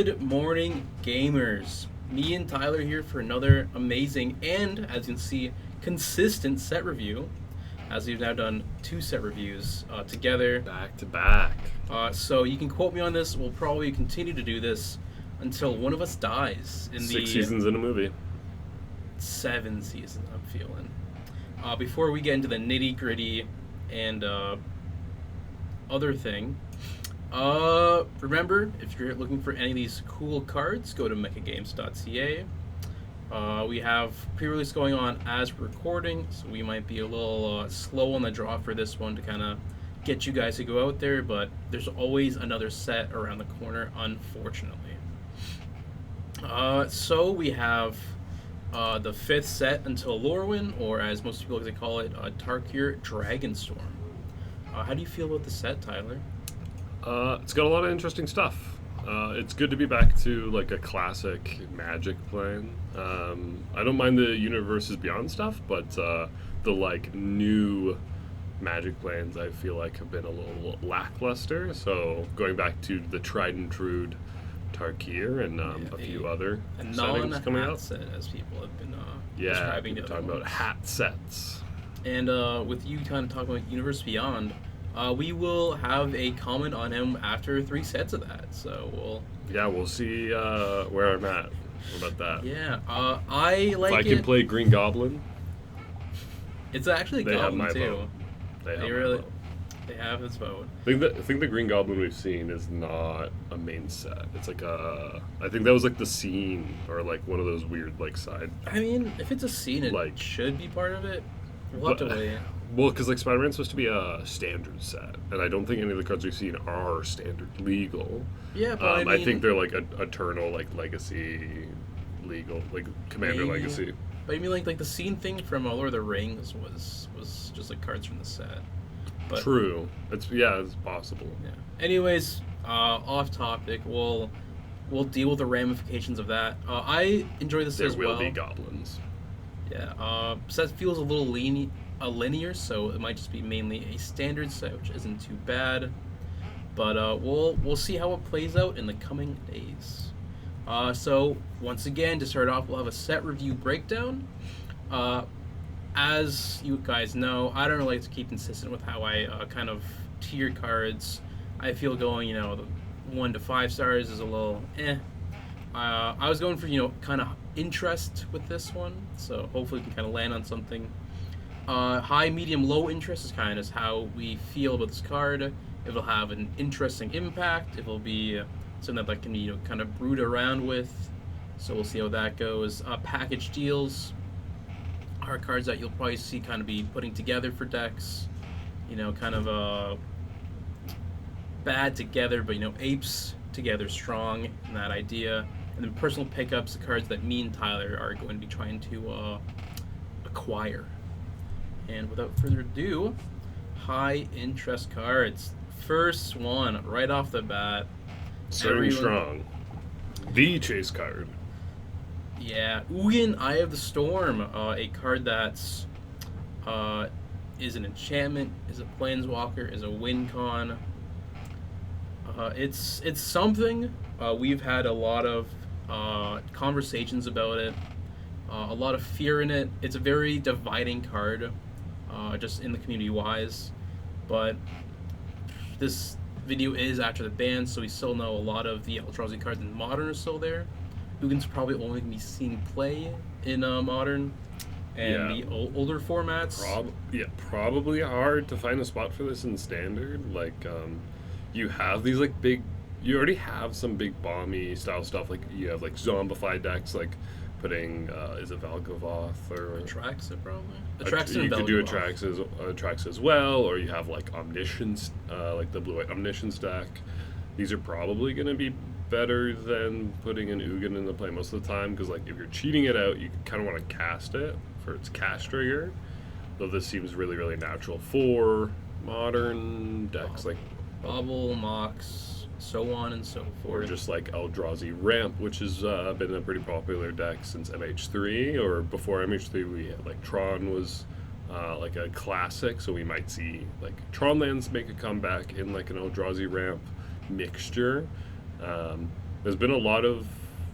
Good morning, gamers. Me and Tyler here for another amazing and, as you can see, consistent set review. As we've now done two set reviews together. Back to back. So you can quote me on this. We'll probably continue to do this until one of us dies in 6 seasons in a movie. 7 seasons, I'm feeling. Before we get into the nitty gritty and other thing, remember, if you're looking for any of these cool cards, go to mechagames.ca. We have pre-release going on as we're recording, so we might be a little slow on the draw for this one to kind of get you guys to go out there, but there's always another set around the corner, unfortunately. So we have the 5th set until Lorwyn, or as most people like to call it, Tarkir Dragonstorm. How do you feel about the set, Tyler? It's got a lot of interesting stuff. It's good to be back to like a classic Magic plane. I don't mind the Universes Beyond stuff, but the like new Magic planes I feel like have been a little lackluster. So going back to the tried and true Tarkir and a few other settings coming out. Set, as people have been describing it. Talking about hat sets. And with you kind of talking about Universe Beyond, we will have a comment on him after 3 sets of that. So we'll see where I'm at. What about that? Yeah, I like it. If I can play Green Goblin. It's actually a Goblin too. Vote. They have his vote. I think the Green Goblin we've seen is not a main set. It's like I think that was like the scene or like one of those weird like side. I mean, if it's a scene, it should be part of it. We'll have to wait. Well, because like Spider-Man's supposed to be a standard set, and I don't think any of the cards we've seen are standard legal. Yeah, but I think they're like eternal, like legacy, legal, like Commander legacy. But I mean, like the scene thing from Lord of the Rings was just like cards from the set. But, true. It's possible. Yeah. Anyways, off topic. We'll deal with the ramifications of that. I enjoy this as well. There will be goblins. Yeah. Set feels a little linear, so it might just be mainly a standard set, which isn't too bad. But we'll see how it plays out in the coming days. So once again, to start off, we'll have a set review breakdown. As you guys know, I don't really like to keep consistent with how I kind of tier cards. I feel going, the 1 to 5 stars is a little eh. I was going for, kind of interest with this one, so hopefully we can kind of land on something. High, medium, low interest is kind of how we feel about this card. If it'll have an interesting impact, if it'll be something that can be, kind of brewed around with. So we'll see how that goes. Package deals are cards that you'll probably see kind of be putting together for decks. Kind of bad together, but apes together strong in that idea. And then personal pickups, the cards that me and Tyler are going to be trying to acquire. And without further ado, high interest cards. First one, right off the bat. Starting strong. The chase card. Yeah, Ugin, Eye of the Storm, a card that's is an enchantment, is a planeswalker, is a win con. It's something. We've had a lot of conversations about it, a lot of fear in it. It's a very dividing card, just in the community-wise. But this video is after the ban, so we still know a lot of the Eldrazi cards in Modern are still there. Ugin's probably only going to be seen play in Modern and the older formats. Probably hard to find a spot for this in Standard. Like, you have these like big. You already have some big bomby style stuff. Like you have like Zombify decks, like putting is it Valgavoth or Atraxa probably. You could do Atraxa as well, or you have like Omniscience, like the blue-white Omniscience deck. These are probably going to be better than putting an Ugin in the play most of the time, because like if you're cheating it out, you kind of want to cast it for its cast trigger. Though this seems really, really natural for Modern decks like Bobble, Mox, so on and so forth. Or just like Eldrazi Ramp, which has been a pretty popular deck since MH3, or before MH3 we had like Tron was like a classic, so we might see like Tron lands make a comeback in like an Eldrazi Ramp mixture. There's been a lot of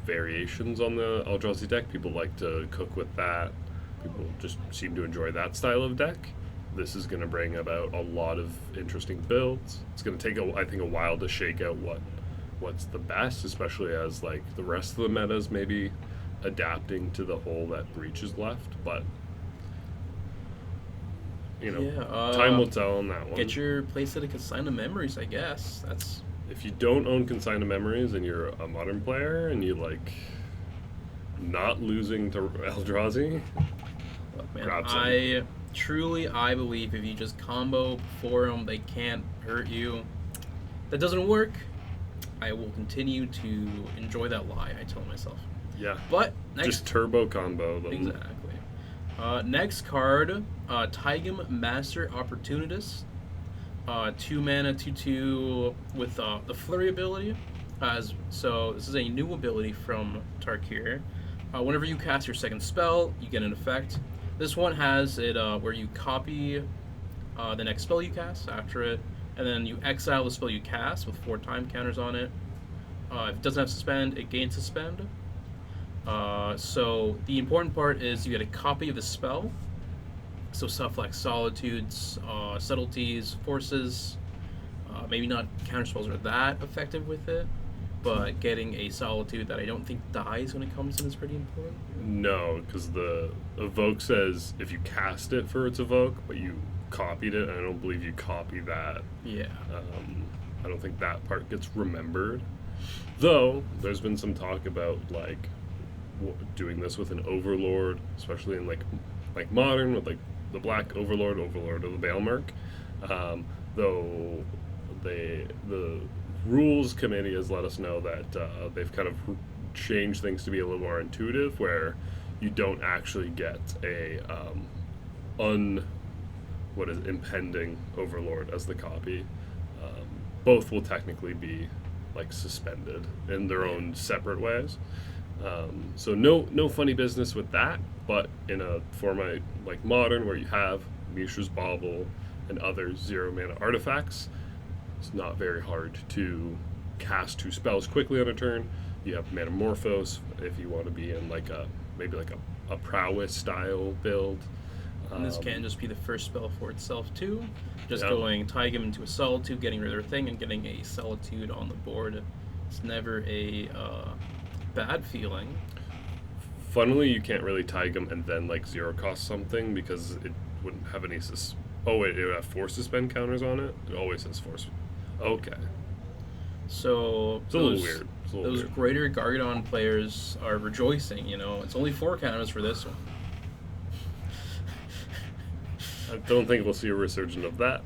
variations on the Eldrazi deck. People like to cook with that. People just seem to enjoy that style of deck. This is going to bring about a lot of interesting builds. It's going to take, I think, a while to shake out what's the best, especially as like the rest of the metas maybe adapting to the hole that Breach is left. But time will tell on that one. Get your playset of Consign of Memories, I guess. That's If you don't own Consign of Memories and you're a modern player and you like not losing to Eldrazi, man, grab some. I believe if you just combo before them, they can't hurt you. That doesn't work. I will continue to enjoy that lie, I tell myself. Yeah. But next, just turbo combo them. Exactly. Next card, Taigam Master Opportunist. 2 mana, 2/2 with the Flurry ability. So this is a new ability from Tarkir. Whenever you cast your second spell, you get an effect. This one has it where you copy the next spell you cast after it, and then you exile the spell you cast with 4 time counters on it. If it doesn't have suspend, it gains suspend. So the important part is you get a copy of the spell. So stuff like Solitudes, Subtleties, Forces, maybe not counterspells are that effective with it, but getting a Solitude that I don't think dies when it comes in is pretty important. No, because the evoke says if you cast it for its evoke, but you copied it, and I don't believe you copy that. Yeah. I don't think that part gets remembered. Though, there's been some talk about, like, doing this with an Overlord, especially in, like Modern, with, like, the Black Overlord of the Baelmerk. Though, the Rules Committee has let us know that they've kind of changed things to be a little more intuitive, where you don't actually get a impending Overlord as the copy. Both will technically be like suspended in their own separate ways. So no funny business with that, but in a format like Modern, where you have Mishra's Bauble and other 0 mana artifacts, it's not very hard to cast 2 spells quickly on a turn. You have Metamorphose if you want to be in like maybe a prowess style build. And this can just be the first spell for itself too. Just going Taigam into a Solitude, getting rid of their thing, and getting a Solitude on the board. It's never a bad feeling. Funnily, you can't really Taigam and then like 0 cost something, because it wouldn't have any it would have Force Suspend counters on it. It always has Force. Okay. So it's a little weird. Those Greater Gargadon players are rejoicing. It's only 4 counters for this one. I don't think we'll see a resurgence of that.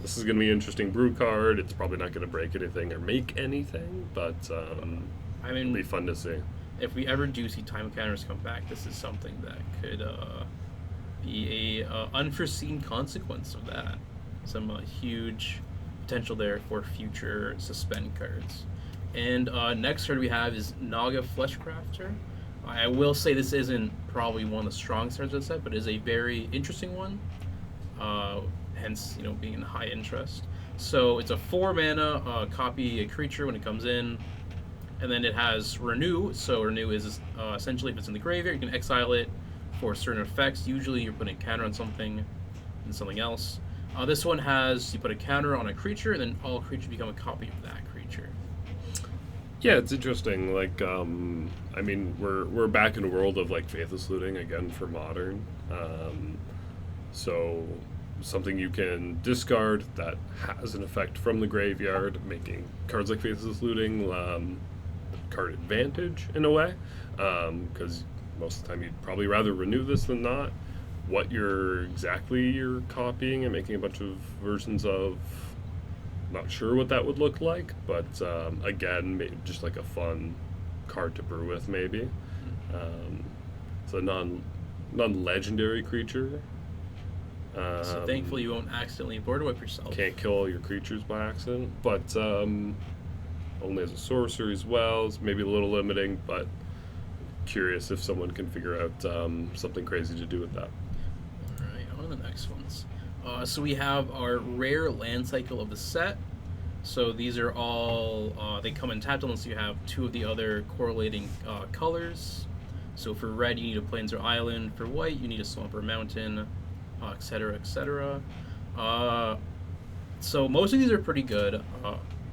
This is going to be an interesting brew card. It's probably not going to break anything or make anything, but it'll be fun to see. If we ever do see time counters come back, this is something that could be a unforeseen consequence of that. Some huge potential there for future suspend cards. And next card we have is Naga Fleshcrafter. I will say this isn't probably one of the strong cards of the set, but it is a very interesting one. Hence, being in high interest. So it's a 4 mana, copy a creature when it comes in, and then it has Renew. So Renew is essentially, if it's in the graveyard, you can exile it for certain effects. Usually you're putting a counter on something and something else. This one has, you put a counter on a creature, and then all creatures become a copy of that creature. Yeah, it's interesting. Like, we're back in a world of like Faithless Looting again for Modern. So something you can discard that has an effect from the graveyard, making cards like Faithless Looting card advantage in a way, because most of the time you'd probably rather renew this than not. What you're copying and making a bunch of versions of, not sure what that would look like, but again, just like a fun card to brew with, maybe. It's a non-legendary creature. So thankfully you won't accidentally board wipe yourself. Can't kill all your creatures by accident, but only as a sorcerer as well. It's maybe a little limiting, but curious if someone can figure out something crazy to do with that. Alright, on to the next ones. So we have our rare land cycle of the set. So these are all they come in tapped unless you have two of the other correlating colors. So for red, you need a plains or island. For white, you need a swamp or mountain, etc., etc. Uh, so most of these are pretty good.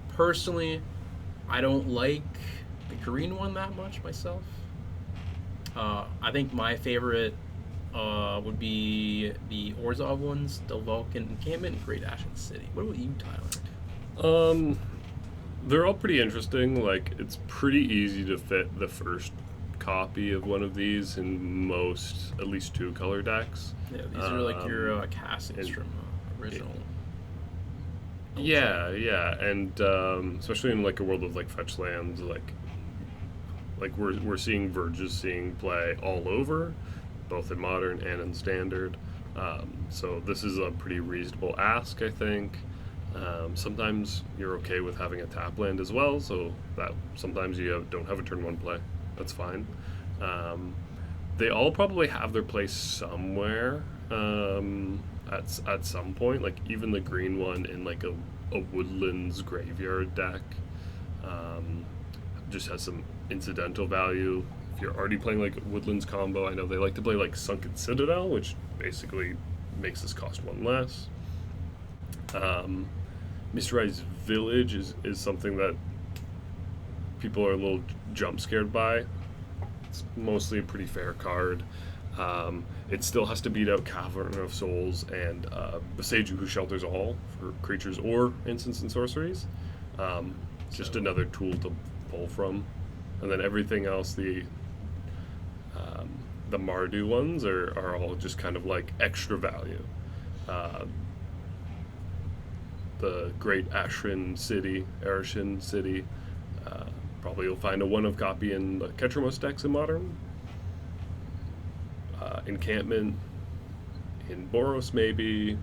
Personally, I don't like the green one that much myself. I think my favorite would be the Orzhov ones, the Vulcan Encampment, and Great Ashen City. What about you, Tyler? Um, they're all pretty interesting. Like, it's pretty easy to fit the first copy of one of these in most, at least two color decks. Yeah, these are like your castings and- from original. Yeah, yeah, and especially in like a world of like fetch lands, like we're seeing Verges seeing play all over, both in modern and in standard. So this is a pretty reasonable ask, I think. Sometimes you're okay with having a tap land as well, so that sometimes don't have a turn one play. That's fine. Um, they all probably have their place somewhere at some point. Like even the green one in like a woodlands graveyard deck just has some incidental value. If you're already playing like woodlands combo, I know they like to play like Sunken Citadel, which basically makes this cost one less. Mysterized Village is something that people are a little jump scared by. It's mostly a pretty fair card. It still has to beat out Cavern of Souls and Beseju, who shelters all for creatures or instants and sorceries. Just another tool to pull from. And then everything else, the Mardu ones are all just kind of like extra value. The Great Arshin City, probably you'll find a one of copy in the Ketramos decks in Modern. Encampment in Boros, maybe.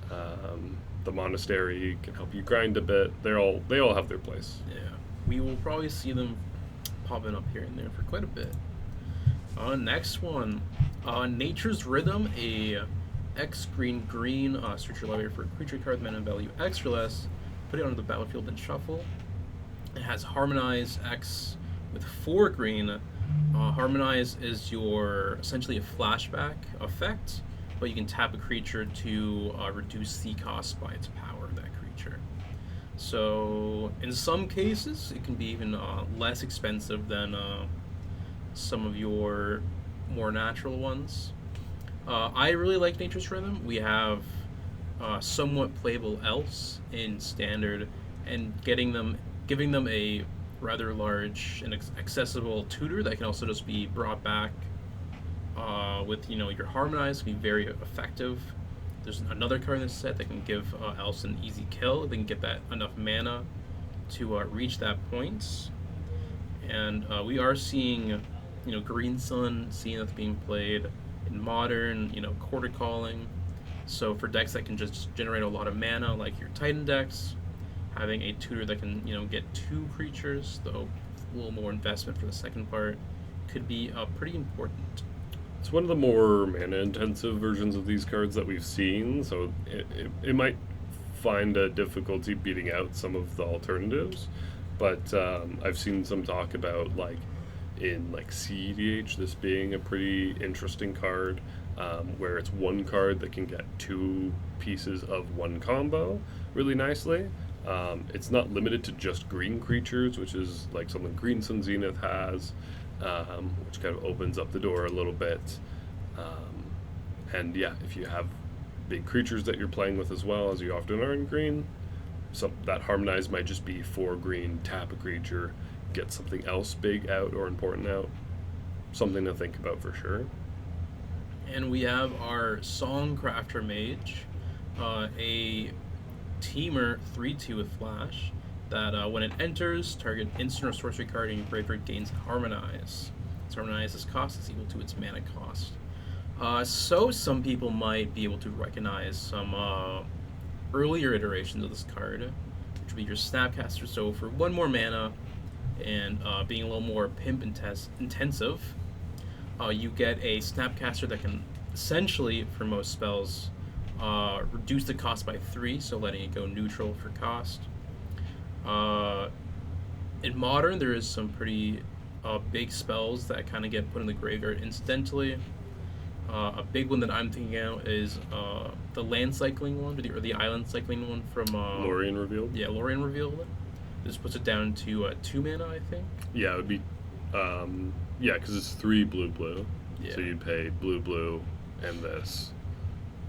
The Monastery can help you grind a bit. They all have their place. Yeah, we will probably see them popping up here and there for quite a bit. Next one, Nature's Rhythm, a X green search your library for a creature card, mana value X or less, put it onto the battlefield and shuffle. It has Harmonize X with 4 green. Harmonize is your essentially a flashback effect, but you can tap a creature to reduce the cost by its power of that creature. So in some cases, it can be even less expensive than some of your more natural ones. I really like Nature's Rhythm. We have somewhat playable elves in standard, and giving them a rather large and accessible tutor that can also just be brought back with your Harmonize can be very effective. There's another card in this set that can give elves an easy kill. They can get that enough mana to reach that point. And we are seeing Green Sun, Zenith being played in Modern, Quarter Calling. So for decks that can just generate a lot of mana, like your Titan decks, having a tutor that can get 2 creatures, though a little more investment for the second part, could be pretty important. It's one of the more mana intensive versions of these cards that we've seen, so it might find a difficulty beating out some of the alternatives. But I've seen some talk about in CEDH this being a pretty interesting card, where it's one card that can get 2 pieces of one combo really nicely. It's not limited to just green creatures, which is like something Green Sun Zenith has, which kind of opens up the door a little bit. And yeah, if you have big creatures that you're playing with as well, as you often are in green, that Harmonize might just be 4 green, tap a creature, get something else big out or important out. Something to think about for sure. And we have our Songcrafter Mage, a Teamer 3/2 with Flash, that when it enters, target instant or sorcery card in your graveyard gains Harmonize. Its Harmonize's cost is equal to its mana cost. So some people might be able to recognize some earlier iterations of this card, which would be your Snapcaster. So for 1 more mana and being a little more pimp intensive, you get a Snapcaster that can essentially, for most spells, reduce the cost by 3, so letting it go neutral for cost. Uh, in Modern, there is some pretty big spells that kind of get put in the graveyard incidentally. A big one that I'm thinking out is the land cycling one, or the island cycling one from Lorien revealed. yeah, Lorien Revealed. This puts it down to 2 mana, I think. Yeah, it would be. Yeah, because it's 3 blue blue. Yeah. So you'd pay blue blue, and this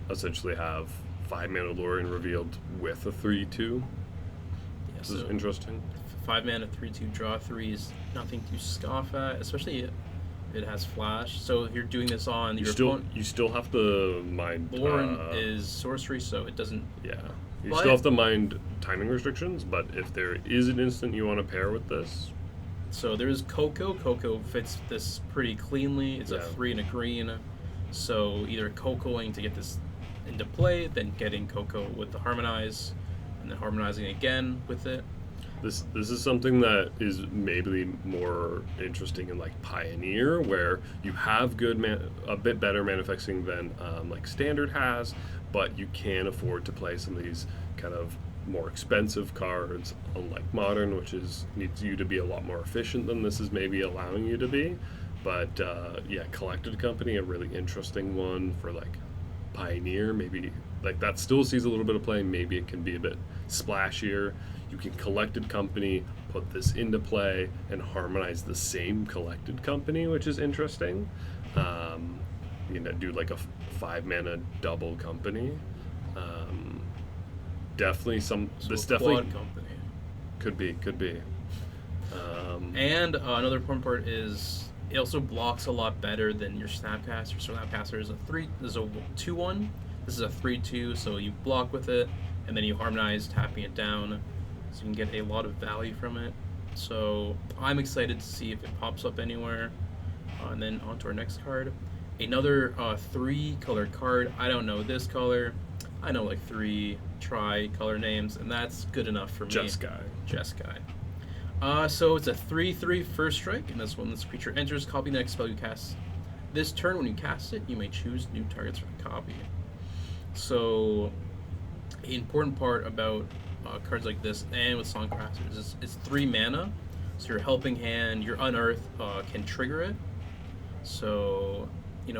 essentially have 5 mana Lorien revealed with a 3/2. Yeah, This is so interesting. 5 mana, 3/2 draw 3 is nothing to scoff at, especially if it has flash. So if you're doing this on your opponent, You still have to mind. Lorien is sorcery, so it doesn't. Yeah. You But- still have to mind timing restrictions, but if there is an instant you want to pair with this, So there's Coco. Coco fits this pretty cleanly. It's a Yeah. 3 and a green. So either Cocoing to get this into play, then getting Coco with the Harmonize, and then harmonizing again with it. this is something that is maybe more interesting in like Pioneer, where you have a bit better manifesting than like Standard has, but you can afford to play some of these kind of more expensive cards, unlike Modern, which needs you to be a lot more efficient than this is maybe allowing you to be. But yeah, Collected Company, a really interesting one for like Pioneer. Maybe like that still sees a little bit of play. Maybe it can be a bit splashier. You can Collected Company, put this into play, and harmonize the same Collected Company, which is interesting. Do like a 5 mana double company. Definitely some. So This a definitely quad company. could be. And another important part is it also blocks a lot better than your Snapcaster. So Snapcaster is a 2/1. This is a 3/2, so you block with it, and then you harmonize, tapping it down, so you can get a lot of value from it. So I'm excited to see if it pops up anywhere. And then on to our next card. Another 3-color card. I don't know this color. I know like 3 tri-color names, and that's good enough for me. Jeskai. So it's a 3/3 first strike, and this when this creature enters, copy the next spell you cast. This turn, when you cast it, you may choose new targets for the copy. So, an important part about cards like this, and with Songcrafters, is it's 3 mana. So your Helping Hand, your Unearth can trigger it. So,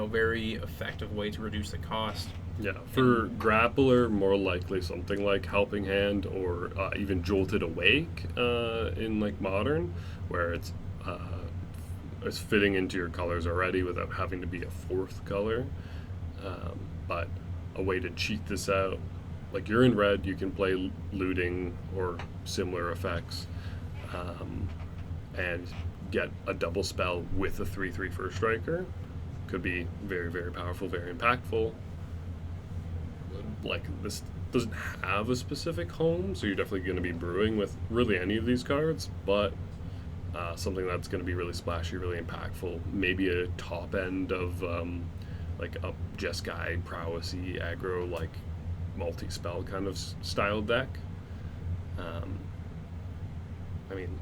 very effective way to reduce the cost. Yeah, for Grappler, more likely something like Helping Hand or even Jolted Awake in like Modern, where it's fitting into your colors already without having to be a 4th color. But a way to cheat this out, like you're in red, you can play Looting or similar effects, and get a double spell with a 3/3 first striker. Could be very, very powerful, very impactful. Like this doesn't have a specific home, so you're definitely going to be brewing with really any of these cards, but something that's going to be really splashy, really impactful. Maybe a top end of like a Jeskai prowessy aggro, like multi-spell kind of style deck. I mean,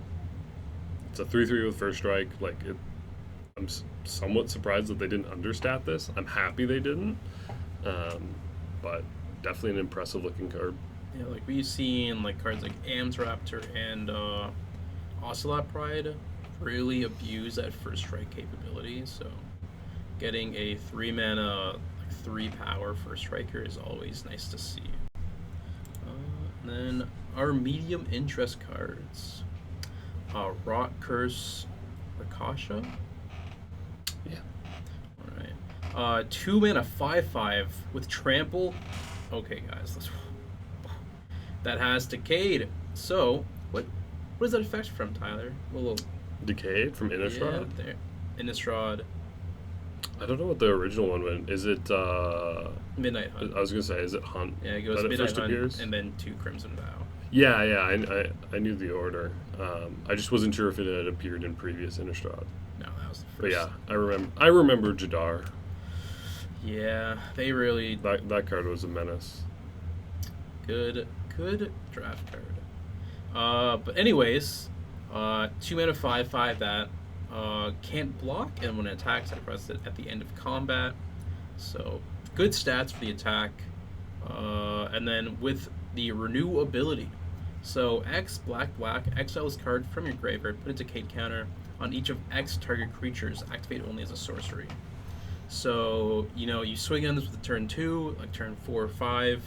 it's a 3/3 with first strike. Like I'm somewhat surprised that they didn't understat this. I'm happy they didn't, but definitely an impressive looking card. Yeah, like we've seen like cards like Am's Raptor and Ocelot Pride really abuse that first strike capability. So getting a 3 mana, like 3 power first striker is always nice to see. Then our medium interest cards, Rot Curse Rakasha. Yeah. All right. 2 mana 5/5 with trample. Okay, guys, that has Decayed. So, what is that effect from, Tyler? A little Decayed from Innistrad? Yeah, there. Innistrad. I don't know what the original one went. Is it Midnight Hunt. I was gonna say, is it Hunt? Yeah, it goes that Midnight first Hunt appears? and then 2 Crimson Vow. Yeah, I knew the order. I just wasn't sure if it had appeared in previous Innistrad. No, that was the first. But yeah, I remember Jadar. Yeah, they really That card was a menace. good draft card. But anyways, 2 mana 5/5 that can't block, and when it attacks, I press it at the end of combat. So good stats for the attack, and then with the renew ability, So X black black exile this card from your graveyard, put a decayed counter on each of X target creatures, activate only as a sorcery. So, you swing on this with a turn 2, like turn 4 or 5.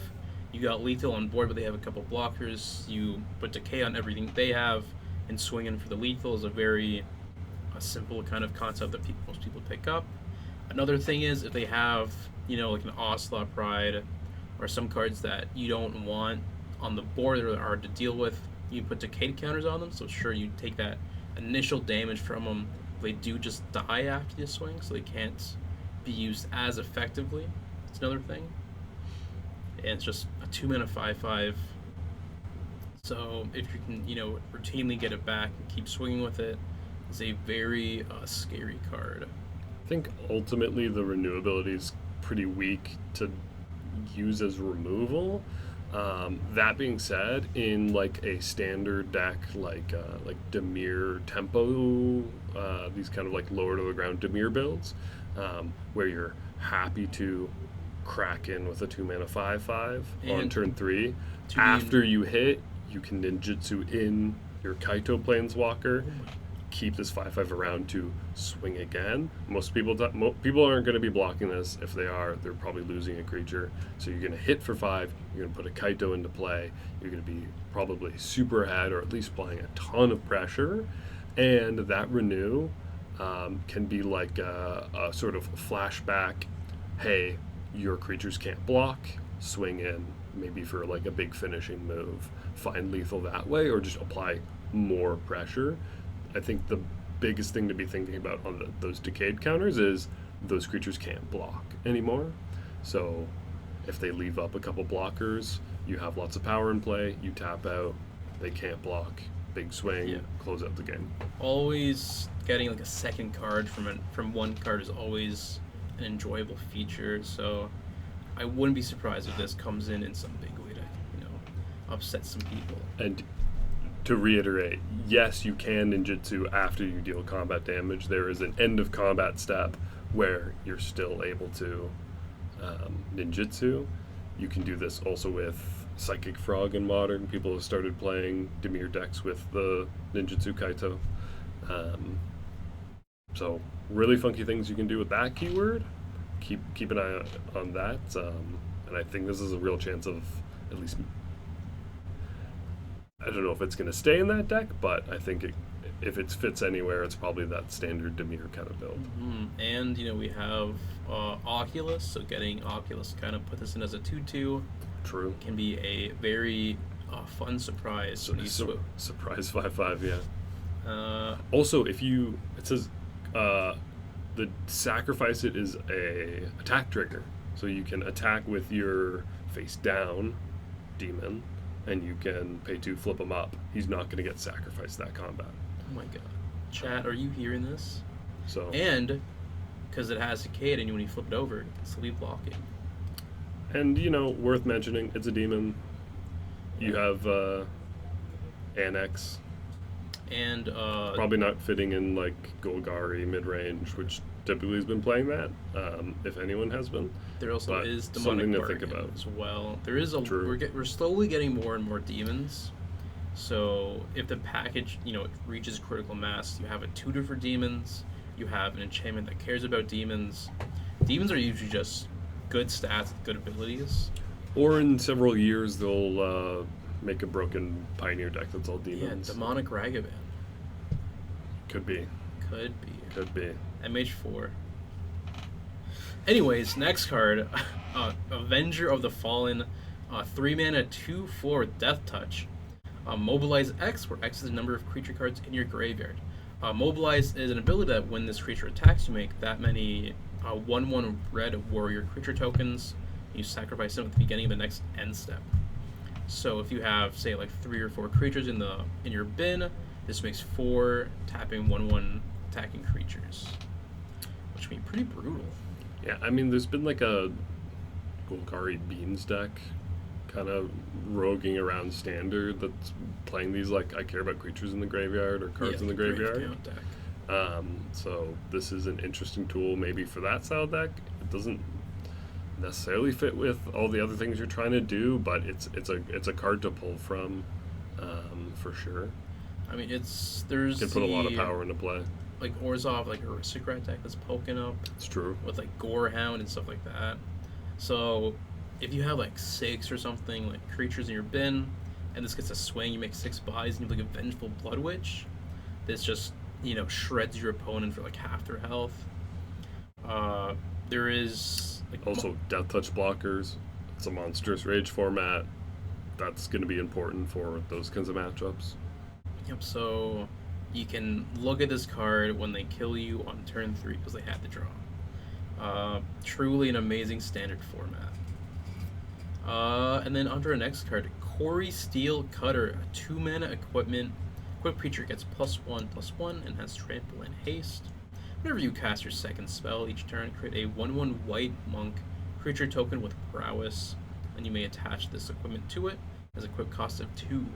You got lethal on board, but they have a couple blockers. You put decay on everything they have, and swing in for the lethal is a simple kind of concept that most people pick up. Another thing is if they have, like an Ocelot Pride or some cards that you don't want on the board that are hard to deal with, you put decayed counters on them. So sure, you take that initial damage from them. They do just die after you swing, so they can't be used as effectively. It's another thing. And it's just a 2-mana 5/5. So if you can, routinely get it back and keep swinging with it, it's a very scary card. I think ultimately the renewability is pretty weak to use as removal. That being said, in like a standard deck like Dimir Tempo, these kind of like lower to the ground Dimir builds, where you're happy to crack in with a 2-mana 5/5 on turn 3. After you hit, you can ninjutsu in your Kaito Planeswalker, keep this 5/5 around to swing again. Most people aren't going to be blocking this. If they are, they're probably losing a creature. So you're going to hit for 5. You're going to put a Kaito into play. You're going to be probably super ahead, or at least applying a ton of pressure. And that renew can be like a sort of flashback. Hey, your creatures can't block. Swing in, maybe for like a big finishing move. Find lethal that way, or just apply more pressure. I think the biggest thing to be thinking about on those decayed counters is those creatures can't block anymore. So if they leave up a couple blockers, you have lots of power in play, you tap out, they can't block, big swing, close out the game. Always getting like a second card from one card is always an enjoyable feature, so I wouldn't be surprised if this comes in some big way to, upset some people. And to reiterate, yes, you can ninjutsu after you deal combat damage. There is an end of combat step where you're still able to ninjutsu. You can do this also with Psychic Frog in Modern. People have started playing Dimir decks with the ninjutsu Kaito. So really funky things you can do with that keyword. Keep an eye on that. And I think this is a real chance of at least... I don't know if it's going to stay in that deck, but I think if it fits anywhere, it's probably that standard Dimir kind of build. Mm-hmm. And, we have Oculus, so getting Oculus kind of put this in as a 2/2. True. Can be a very fun surprise. Surprise 5/5, yeah. Also, it says the sacrifice it is a attack trigger. So you can attack with your face down demon, and you can pay 2, flip him up. He's not going to get sacrificed that combat. Oh my god. Chat, are you hearing this? So, and because it has Decayed, and when you flip it over, it's still be blocking. And, worth mentioning, it's a demon. You have Annex. And probably not fitting in like Golgari mid-range, which typically has been playing that, if anyone has been. There also is something Demonic to Bargain think about as well. There is True. We're slowly getting more and more demons. So if the package, reaches critical mass, you have a tutor for demons. You have an enchantment that cares about demons. Demons are usually just good stats, good abilities. Or in several years, they'll make a broken Pioneer deck that's all demons. Yeah, Demonic Ragavan. Could be. Could be. MH4. Anyways, next card, Avenger of the Fallen, 3-mana 2/4 Death Touch. Mobilize X, where X is the number of creature cards in your graveyard. Mobilize is an ability that when this creature attacks, you make that many 1/1 red warrior creature tokens. You sacrifice them at the beginning of the next end step. So if you have, say, like 3 or 4 creatures in your bin, this makes 4 tapping 1/1 attacking creatures, which can be pretty brutal. Yeah, I mean, there's been like a Golgari Beans deck kind of roguing around standard that's playing these like I care about creatures in the graveyard or cards in the graveyard. Deck. So this is an interesting tool maybe for that style deck. It doesn't necessarily fit with all the other things you're trying to do, but it's a card to pull from for sure. I mean, there's Can put a lot of power into play. like Orzhov, like aristocrat deck that's poking up It's true. with like Gorehound and stuff like that. So if you have like 6 or something like creatures in your bin, and this gets a swing, you make 6 buys, and you have like a Vengeful Blood Witch. This just shreds your opponent for like half their health. There is like Also, Death Touch blockers. It's a monstrous rage format. That's going to be important for those kinds of matchups. Yep. So you can look at this card when they kill you on turn 3 because they had to draw. Truly an amazing standard format. And then under our next card, Quarry Steel Cutter, a 2-mana equipment. Equipped creature gets +1/+1 and has trample and haste. Whenever you cast your second spell each turn, create a 1/1 white monk creature token with prowess, and you may attach this equipment to it as a equip cost of 2.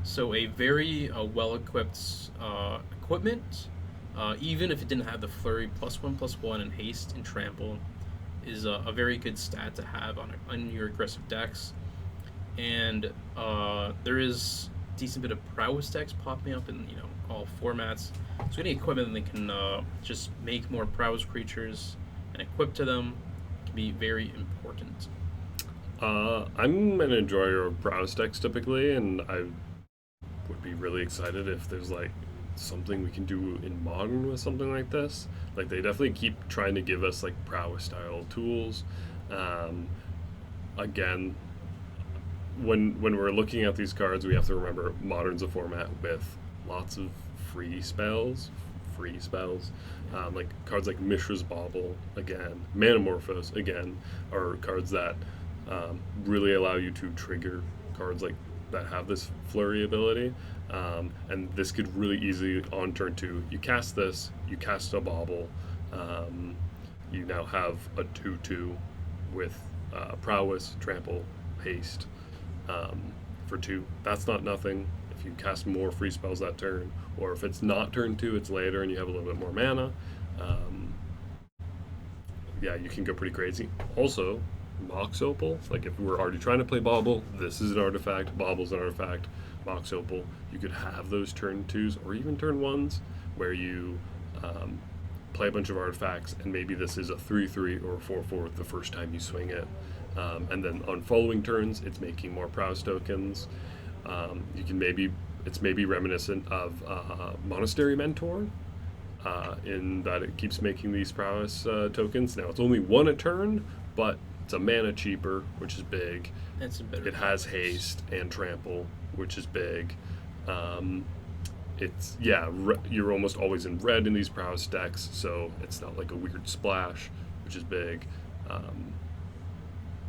So a very well-equipped equipment, even if it didn't have the flurry +1/+1 and haste and trample, is a very good stat to have on your aggressive decks. And there is decent bit of prowess decks popping up in all formats. So any equipment that can just make more prowess creatures and equip to them can be very important. I'm an enjoyer of prowess decks typically, and I would be really excited if there's like something we can do in Modern with something like this. Like they definitely keep trying to give us like prowess style tools. Again, when we're looking at these cards, we have to remember Modern's a format with lots of free spells. Like cards like Mishra's Bauble, again, Manamorphose, again, are cards that really allow you to trigger cards like that have this flurry ability. And this could really easily, on turn 2, you cast this, you cast a Bauble, you now have a 2/2 with prowess, trample, haste. For 2. That's not nothing. If you cast more free spells that turn, or if it's not turn 2, it's later and you have a little bit more mana, you can go pretty crazy. Also, Mox Opal, like if we're already trying to play Bauble, this is an artifact, Bauble's an artifact, Mox Opal, you could have those turn 2s or even turn 1s where you play a bunch of artifacts, and maybe this is a 3/3 or a 4/4 the first time you swing it. And then on following turns, it's making more prowess tokens. It's maybe reminiscent of Monastery Mentor, in that it keeps making these prowess tokens. Now it's only 1 a turn, but it's a mana cheaper, which is big. It has haste and trample, which is big. You're almost always in red in these prowess decks, so it's not like a weird splash, which is big.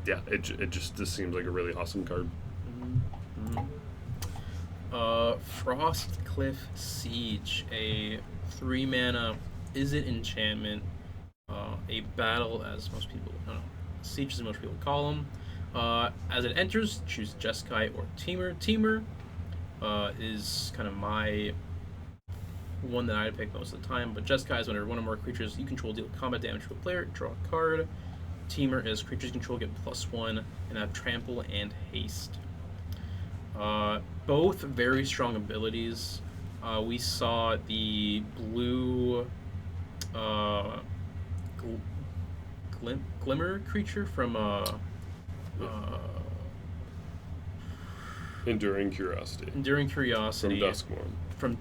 This seems like a really awesome card. Frostcliff Siege, a 3-mana Izzet enchantment, a battle as most people, siege as most people call them. As it enters, choose Jeskai or Temur. Temur is kind of my one that I pick most of the time, but Jeskai is whenever one or more creatures you control deal combat damage to a player, draw a card. Temur is creatures control get +1 and have trample and haste. Both very strong abilities. We saw the blue glimmer creature from Enduring Curiosity. From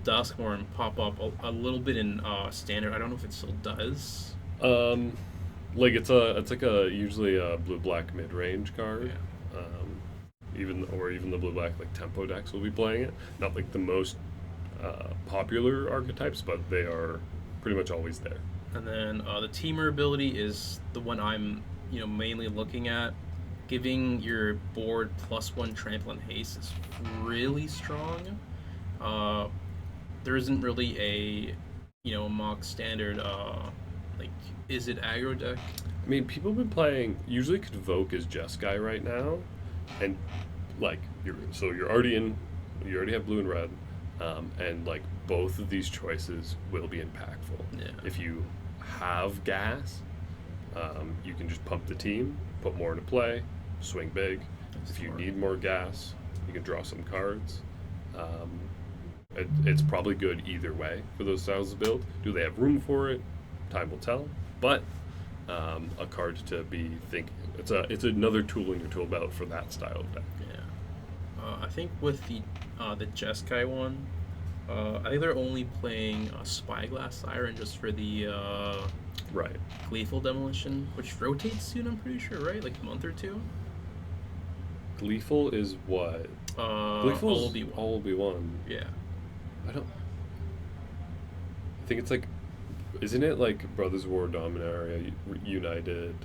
Duskmourn pop up a little bit in Standard. I don't know if it still does. Like it's like usually a blue-black mid-range card. Yeah. Even the blue-black like tempo decks will be playing it. Not like the most popular archetypes, but they are pretty much always there. And then the Temur ability is the one I'm mainly looking at. Giving your board +1 trample and haste is really strong. There isn't really a mock standard is it aggro deck? I mean, people have been playing. Usually, Convoke is Jeskai right now, and like you already have blue and red, and like both of these choices will be impactful. Yeah. If you have gas, you can just pump the team, put more into play, swing big. If you need more gas, you can draw some cards. It's probably good either way for those styles of build. Do they have room for it? Time will tell. But a card to be thinking. It's another tool in your tool belt for that style of deck. Yeah. I think with the Jeskai one, I think they're only playing Spyglass Siren just for the Right. Gleeful Demolition, which rotates soon, I'm pretty sure, right? Like a month or two? Gleeful is what? Gleeful All will be one. All will be one. Yeah. I don't. I think it's like, isn't it like Brothers War Dominaria United?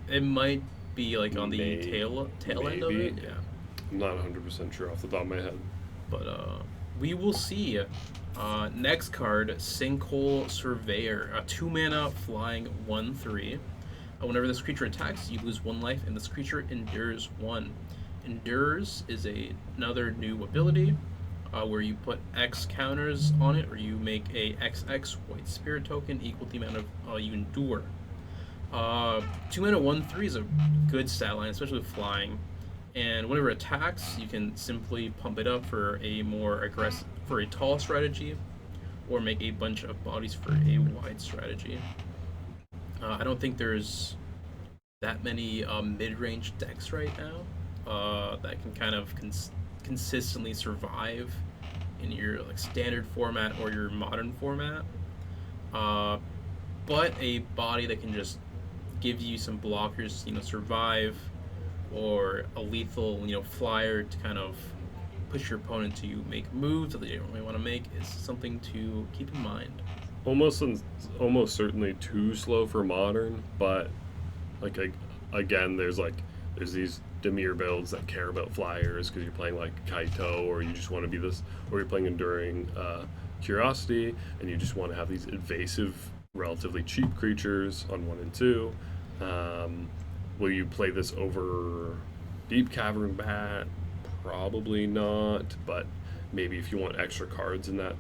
It might be like on the May- tail end of maybe. it. Yeah. I'm not 100% sure off the top of my head. But we will see. Next card, Sinkhole Surveyor. A 2-mana flying 1/3. Whenever this creature attacks, you lose 1 life, and this creature endures 1. Endures is another new ability where you put X counters on it, or you make a XX white spirit token equal to the amount of you endure. 2-mana 1/3 is a good stat line, especially with flying. And whenever it attacks, you can simply pump it up for a more aggressive, for a tall strategy, or make a bunch of bodies for a wide strategy. I don't think there's that many mid-range decks right now that can kind of consistently survive in your like standard format or your modern format. But a body that can just give you some blockers, survive, or a lethal, flyer to kind of push your opponent to make moves that they don't really want to make is something to keep in mind. Almost certainly too slow for modern, but like again, there's these Dimir builds that care about flyers because you're playing like Kaito, or you just want to be this, or you're playing Enduring Curiosity, and you just want to have these invasive, relatively cheap creatures on 1 and 2. Will you play this over Deep Cavern Bat? Probably not, but maybe if you want extra cards in that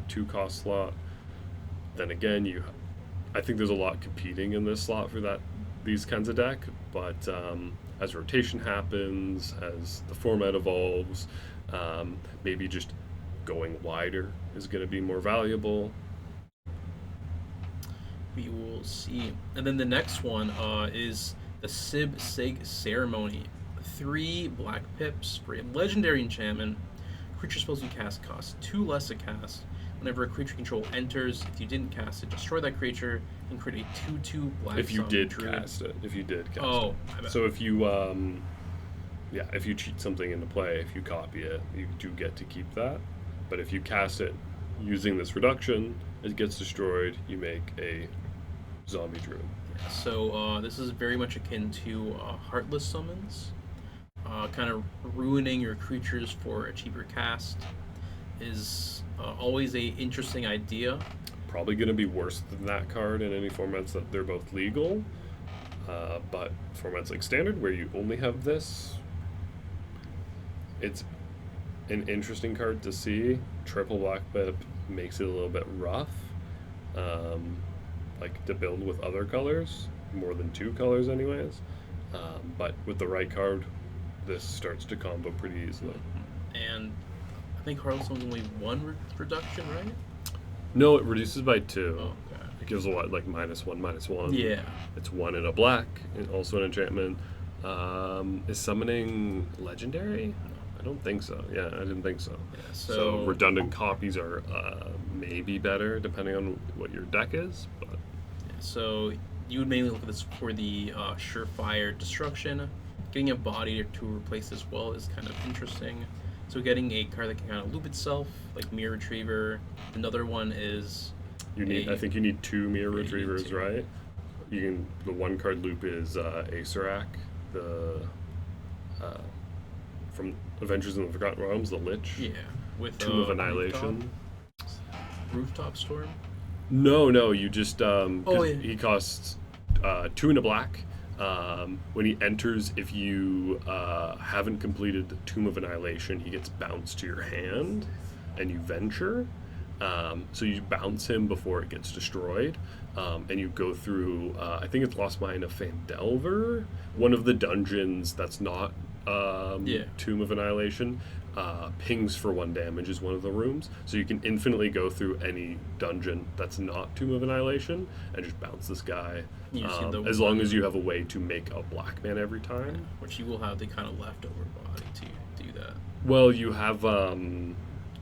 2-cost slot, then again, I think there's a lot competing in this slot for these kinds of deck, but as rotation happens, as the format evolves, maybe just going wider is going to be more valuable. We will see. And then the next one is the Sib Sig Ceremony. 3 black pips for a legendary enchantment. Creature spells you cast cost 2 less to cast. Whenever a creature control enters, if you didn't cast it, destroy that creature and create a 2/2 black. If you did cast it. Oh, so if you if you cheat something into play, if you copy it, you do get to keep that. But if you cast it using this reduction, it gets destroyed. You make a zombie druid. Yeah, so this is very much akin to Heartless Summons. Kind of ruining your creatures for a cheaper cast is always a interesting idea. Probably going to be worse than that card in any formats that they're both legal. But formats like Standard, where you only have this, it's an interesting card to see. Triple Black Pip makes it a little bit rough. Like to build with other colors, more than 2 colors anyways. But with the right card, this starts to combo pretty easily. And I think Heartless Summons only 1 reduction, right? No, it reduces by 2. Oh, okay. It gives a what, like -1/-1. Yeah. It's 1 in a black, and also an enchantment. Is summoning legendary? I don't think so. Yeah, I didn't think so. Yeah, So redundant copies are maybe better depending on what your deck is. But so you would mainly look at this for the surefire destruction. Getting a body to replace as well is kind of interesting. So getting a card that can kind of loop itself, like Mirror Retriever. Another one is I think you need 2 Mirror Retrievers, right? The 1 card loop is Acerak, the from Adventures in the Forgotten Realms, the Lich. Yeah, with Tomb of Annihilation. Rooftop Storm. No, you just yeah. He costs 2 in a black. When he enters, if you haven't completed Tomb of Annihilation, he gets bounced to your hand, and you venture. So you bounce him before it gets destroyed, and you go through, I think it's Lost Mine of Fandelver, one of the dungeons that's not Yeah. Tomb of Annihilation. Pings for 1 damage is one of the rooms, so you can infinitely go through any dungeon that's not Tomb of Annihilation and just bounce this guy. You just need the As long one- as you have a way to make a black man every time. which you will have the kind of leftover body to do that. Well, you have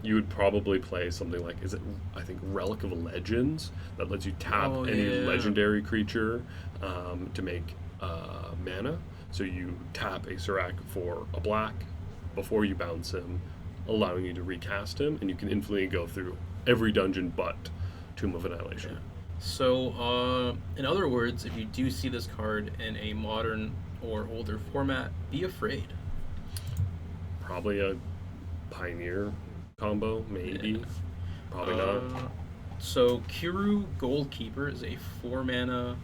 you would probably play something like, is it, I think, Relic of Legends, that lets you tap Oh, any yeah. legendary creature to make mana. So you tap a Serac for a black before you bounce him, allowing you to recast him, and you can infinitely go through every dungeon but Tomb of Annihilation. Yeah. So, in other words, if you do see this card in a modern or older format, be afraid. Probably a Pioneer combo, maybe. Yeah. Probably not. So, Kiru Goldkeeper is a 4 mana,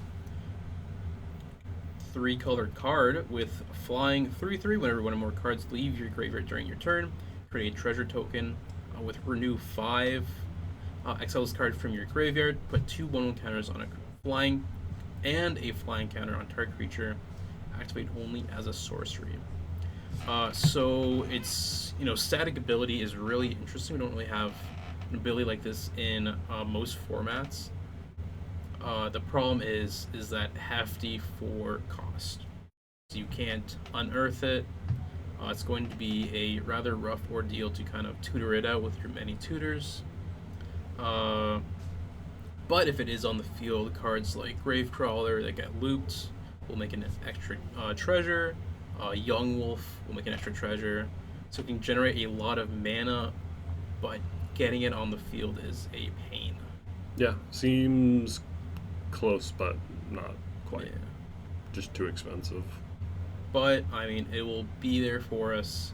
3 colored card with flying 3/3. Whenever one or more cards leave your graveyard during your turn, create a treasure token with Renew 5. Exile this card from your graveyard, put 2 1/1 counters on a flying and a flying counter on target creature. Activate only as a sorcery. So it's, static ability is really interesting. We don't really have an ability like this in most formats. The problem is that hefty for cost. So you can't unearth it. It's going to be a rather rough ordeal to kind of tutor it out with your many tutors. But if it is on the field, cards like Gravecrawler that get looped will make an extra treasure. Young Wolf will make an extra treasure. So it can generate a lot of mana, but getting it on the field is a pain. Yeah, seems close, but not quite. Yeah. Just too expensive. But, I mean, it will be there for us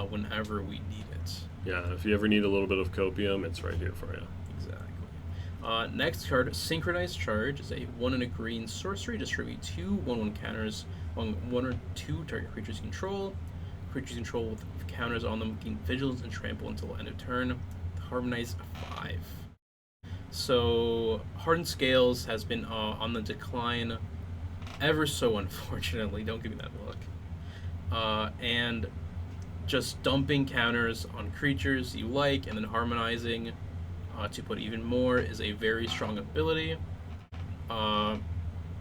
whenever we need it. Yeah, if you ever need a little bit of copium, it's right here for you. Exactly. Next card, Synchronized Charge, is a 1 and a green sorcery. Distribute 2 1/1 counters on 1 or 2 target creatures you control. Creatures you control with counters on them gain Vigilance and Trample until end of turn. Harmonize 5. So, Hardened Scales has been on the decline ever so unfortunately. Don't give me that look. And just dumping counters on creatures you like and then harmonizing to put even more is a very strong ability.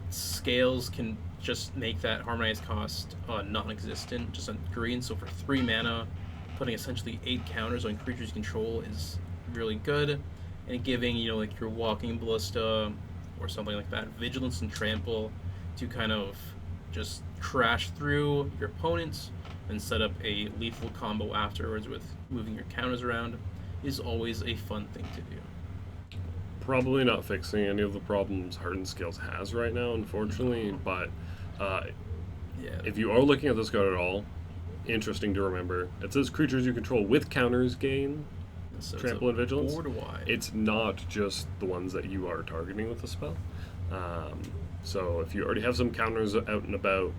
Scales can just make that harmonized cost non-existent, just on green. So for 3 mana, putting essentially 8 counters on creatures you control is really good. And giving, like your Walking Ballista or something like that, Vigilance and Trample to kind of just crash through your opponents and set up a lethal combo afterwards with moving your counters around is always a fun thing to do. Probably not fixing any of the problems Hardened Scales has right now, unfortunately, but if you are looking at this card at all, interesting to remember, it says creatures you control with counters gain So Trample and Vigilance. Board-wide. It's not just the ones that you are targeting with the spell. So if you already have some counters out and about,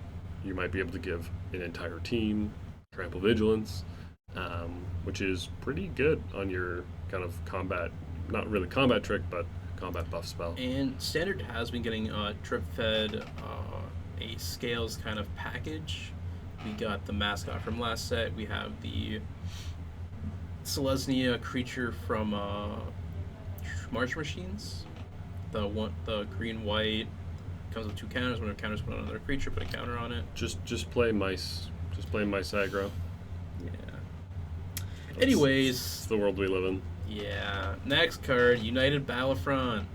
you might be able to give an entire team Trample Vigilance, which is pretty good on your kind of combat, not really combat trick, but combat buff spell. And Standard has been getting drip-fed a Scales kind of package. We got the mascot from last set. We have the Selesnya creature from March Machines. The green-white comes with 2 counters. When it counters put on another creature, put a counter on it. Just play mice. Just play mice aggro. Yeah. It's Anyways, the world we live in. yeah. Next card, United Battlefront.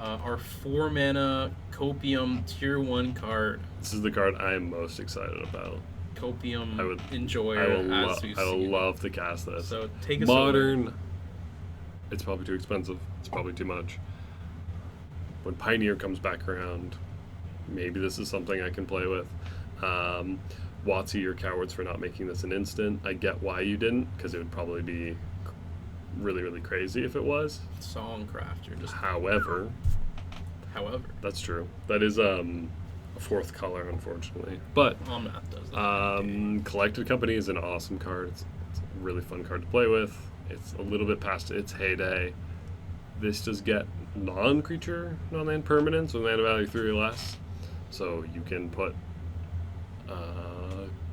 Our 4 mana Copium Tier 1 card. This is the card I am most excited about. Copium I would Enjoyer, I as we've will seen. love to cast this. So take us away. Modern. It's probably too expensive. It's probably too much. When Pioneer comes back around, maybe this is something I can play with. WotC, you're cowards for not making this an instant. I get why you didn't, because it would probably be really, really crazy if it was. Songcrafter. However, that's true. That is a 4th color, unfortunately. But Omnath does that. Collected Company is an awesome card. It's a really fun card to play with. It's a little bit past its heyday. This does get non-creature, non-land permanents with mana value 3 or less. So you can put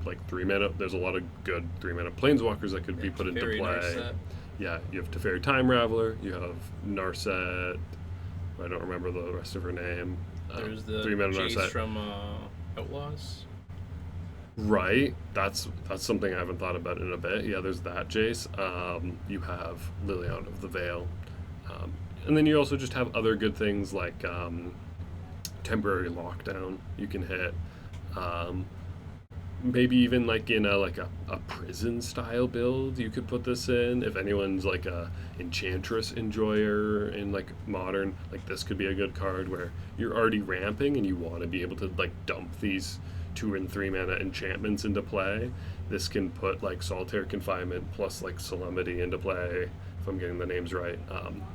like 3 mana. There's a lot of good 3 mana planeswalkers that could be put into Very play. nice set. Yeah, you have Teferi Time Raveler. You have Narset. I don't remember the rest of her name. There's the 3 mana Jace Narset. from Outlaws. Right, that's something I haven't thought about in a bit. Yeah, there's that Jace. You have Liliana of the Veil, and then you also just have other good things like temporary lockdown. You can hit, maybe even like in a prison style build. You could put this in if anyone's like a enchantress enjoyer in like modern. Like this could be a good card where you're already ramping and you want to be able to like dump these 2 and 3 mana enchantments into play. This can put like Solitaire Confinement plus like Solemnity into play, if I'm getting the names right.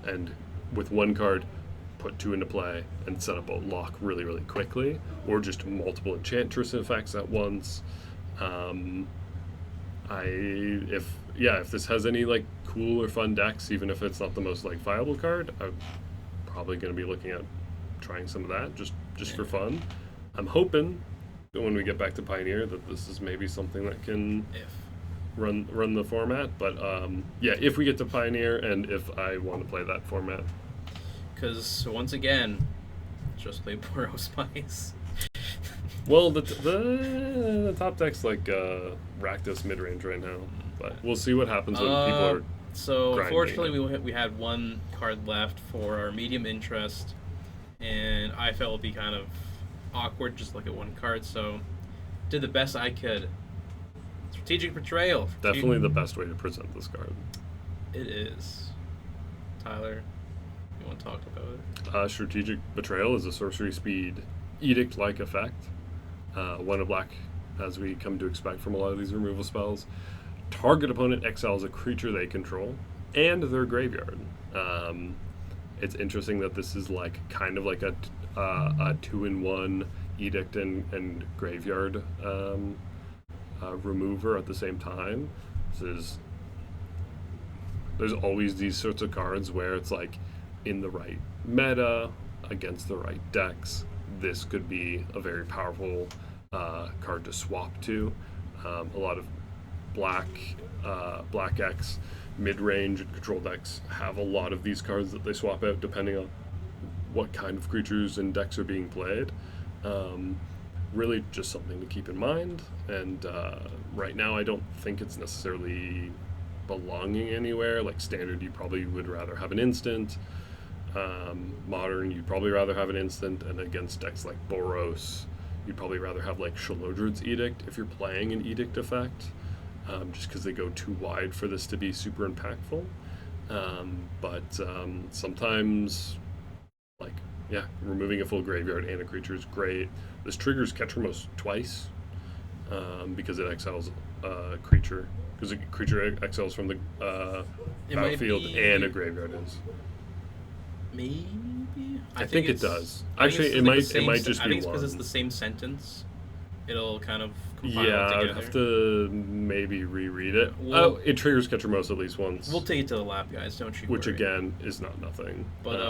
And with one card, put 2 into play and set up a lock really, really quickly, or just multiple enchantress effects at once. If this has any like cool or fun decks, even if it's not the most like viable card, I'm probably going to be looking at trying some of that just for fun. I'm hoping when we get back to Pioneer that this is maybe something that can run the format. But if we get to Pioneer and if I want to play that format. Because once again, just play Boros Spice. Well, the top deck's like Rakdos mid range right now, but we'll see what happens when people are. So grinding. unfortunately, we had one card left for our medium interest, and I felt it'd be kind of awkward just look at one card, so did the best I could. Strategic Betrayal. Definitely the best way to present this card. It is. Tyler, you want to talk about it? Strategic Betrayal is a sorcery speed edict-like effect. 1 of black, as we come to expect from a lot of these removal spells. Target opponent exiles a creature they control and their graveyard. It's interesting that this is like kind of like a 2-in-1 edict and graveyard remover at the same time. There's always these sorts of cards where it's like in the right meta against the right decks. This could be a very powerful card to swap to. A lot of black X mid-range and control decks have a lot of these cards that they swap out depending on what kind of creatures and decks are being played. Really just something to keep in mind. And right now I don't think it's necessarily belonging anywhere. Like standard, you probably would rather have an instant. Modern, you'd probably rather have an instant. And against decks like Boros, you'd probably rather have like Shalodrid's Edict if you're playing an Edict effect. Just because they go too wide for this to be super impactful. But sometimes, removing a full graveyard and a creature is great. This triggers Ketramos twice because it exiles a creature. Because a creature exiles from the battlefield and a graveyard is. Maybe? I think it does. Actually, it might just be one. I think it's because it's the same sentence. It'll kind of compile together. I'd have to maybe reread it. It triggers Ketramos at least once. We'll take it to the lab, guys. Don't you worry. Which, again, is not nothing. But,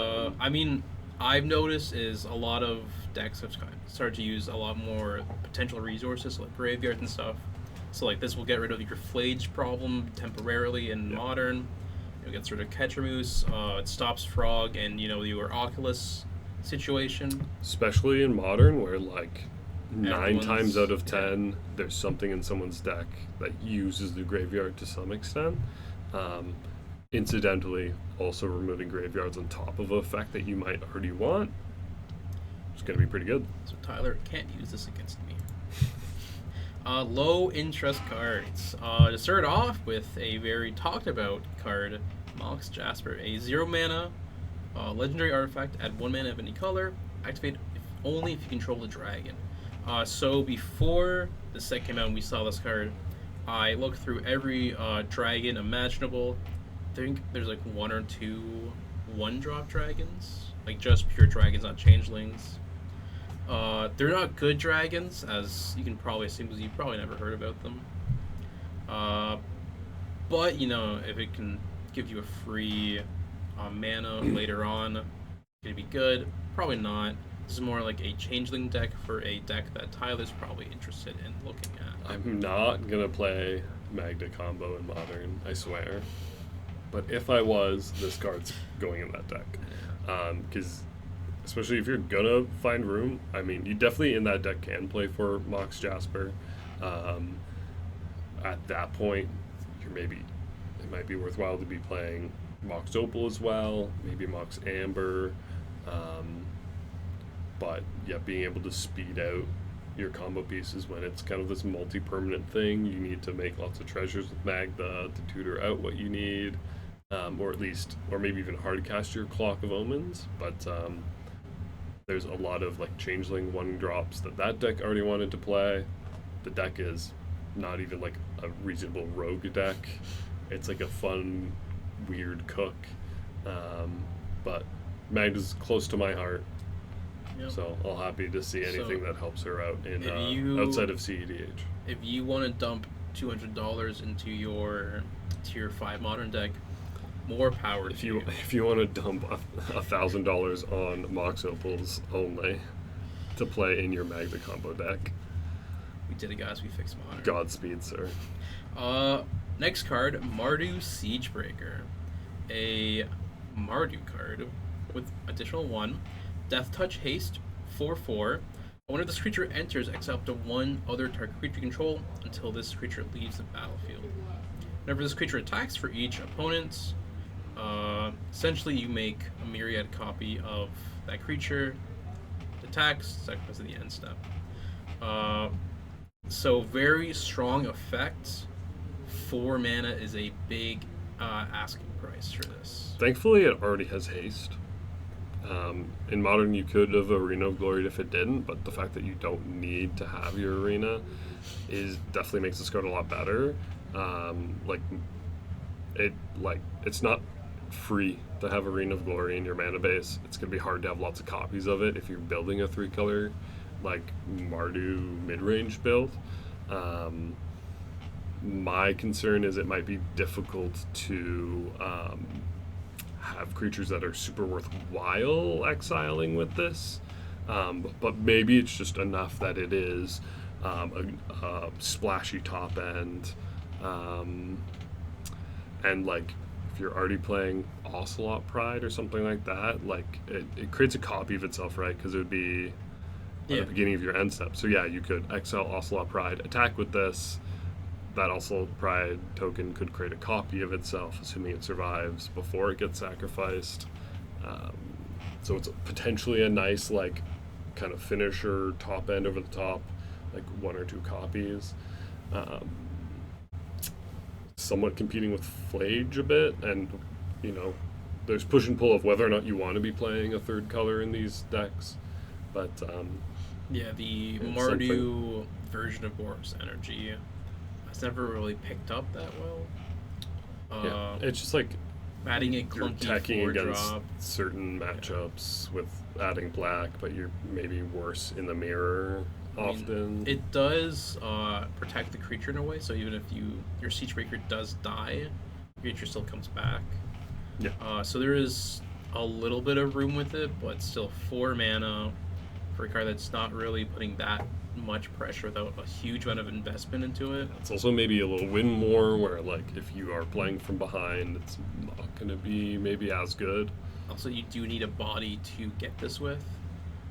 I've noticed is a lot of decks have started to use a lot more potential resources, like graveyards and stuff. So, like, this will get rid of your Flage problem temporarily in Modern. It gets rid of Ketramos. It stops Frog and, your Oculus situation. Especially in Modern, where, like, 9 times out of 10, yeah, there's something in someone's deck that uses the graveyard to some extent. Incidentally, also removing graveyards on top of an effect that you might already want is going to be pretty good. So Tyler can't use this against me. Low interest cards. To start off with a very talked about card, Mox Jasper, a 0 mana legendary artifact. Add 1 mana of any color. Activate only if you control the dragon. So before the set came out and we saw this card, I looked through every dragon imaginable. I think there's like 1 or 2 1-drop dragons, like just pure dragons, not changelings. They're not good dragons, as you can probably assume, because you've probably never heard about them. But if it can give you a free mana later on, it'd be good. Probably not. This is more like a changeling deck for a deck that Tyler's probably interested in looking at. I'm not gonna play Magda combo in Modern, I swear. But if I was, this card's going in that deck. Because especially if you're gonna find room, I mean, you definitely in that deck can play for Mox Jasper. Um, at that point, it might be worthwhile to be playing Mox Opal as well, maybe Mox Amber. Um, but yeah, being able to speed out your combo pieces when it's kind of this multi-permanent thing, you need to make lots of treasures with Magda to tutor out what you need, or at least, or maybe even hard cast your Clock of Omens. But there's a lot of like Changeling one drops that deck already wanted to play. The deck is not even like a reasonable rogue deck. It's like a fun, weird cook. But Magda's close to my heart. Yep. So I'll happy to see anything that helps her out in outside of CEDH. If you want to dump $200 into your tier 5 modern deck, more power to you. If you want to dump $1,000 on Mox Opals only to play in your Magda combo deck, we did it, guys. We fixed modern. Godspeed, sir. Next card, Mardu Siegebreaker. A Mardu card with additional 1. Death Touch Haste, 4/4. Whenever this creature enters, exile up to 1 other target creature you control until this creature leaves the battlefield. Whenever this creature attacks for each opponent, essentially you make a myriad copy of that creature. Attacks, sacrifice at the end step. So very strong effect. 4 mana is a big asking price for this. Thankfully, it already has haste. In Modern, you could have Arena of Glory if it didn't, but the fact that you don't need to have your Arena definitely makes this card a lot better. It's not free to have Arena of Glory in your mana base. It's gonna be hard to have lots of copies of it if you're building a 3-color like Mardu mid-range build. My concern is it might be difficult to have creatures that are super worthwhile exiling with this, but maybe it's just enough that it is a splashy top end, and like if you're already playing Ocelot Pride or something like that, like it creates a copy of itself, right? Because it would be at the beginning of your end step. So yeah, you could exile Ocelot Pride, attack with this. That Ocelot Pride token could create a copy of itself, assuming it survives before it gets sacrificed. So it's potentially a nice, like, kind of finisher top end over the top, like 1 or 2 copies. Somewhat competing with Flage a bit, and, you know, there's push and pull of whether or not you want to be playing a 3rd color in these decks. But, yeah, the Mardu version of Warp's Energy has never really picked up that well. Yeah, it's just like adding a you're clunky attacking 4 against drop. certain matchups with adding black, but you're maybe worse in the mirror often. It does protect the creature in a way, so even if your Siegebreaker does die, the creature still comes back. Yeah. So there is a little bit of room with it, but still 4 mana for a card that's not really putting that much pressure without a huge amount of investment into it. It's also maybe a little win more, where like if you are playing from behind, it's not going to be maybe as good. Also, you do need a body to get this with,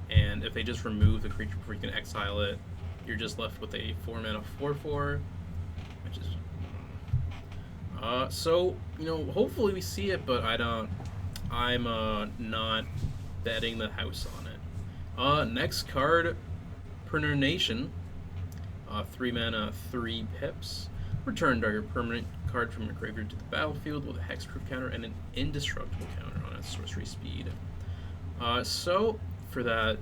and if they just remove the creature before you can exile it, you're just left with a 4 mana 4/4, which is so hopefully we see it, but I'm not betting the house on it. Next card, Pronation, 3 mana, 3 pips. Return target permanent card from your graveyard to the battlefield with a hexproof counter and an indestructible counter on its sorcery speed. So for that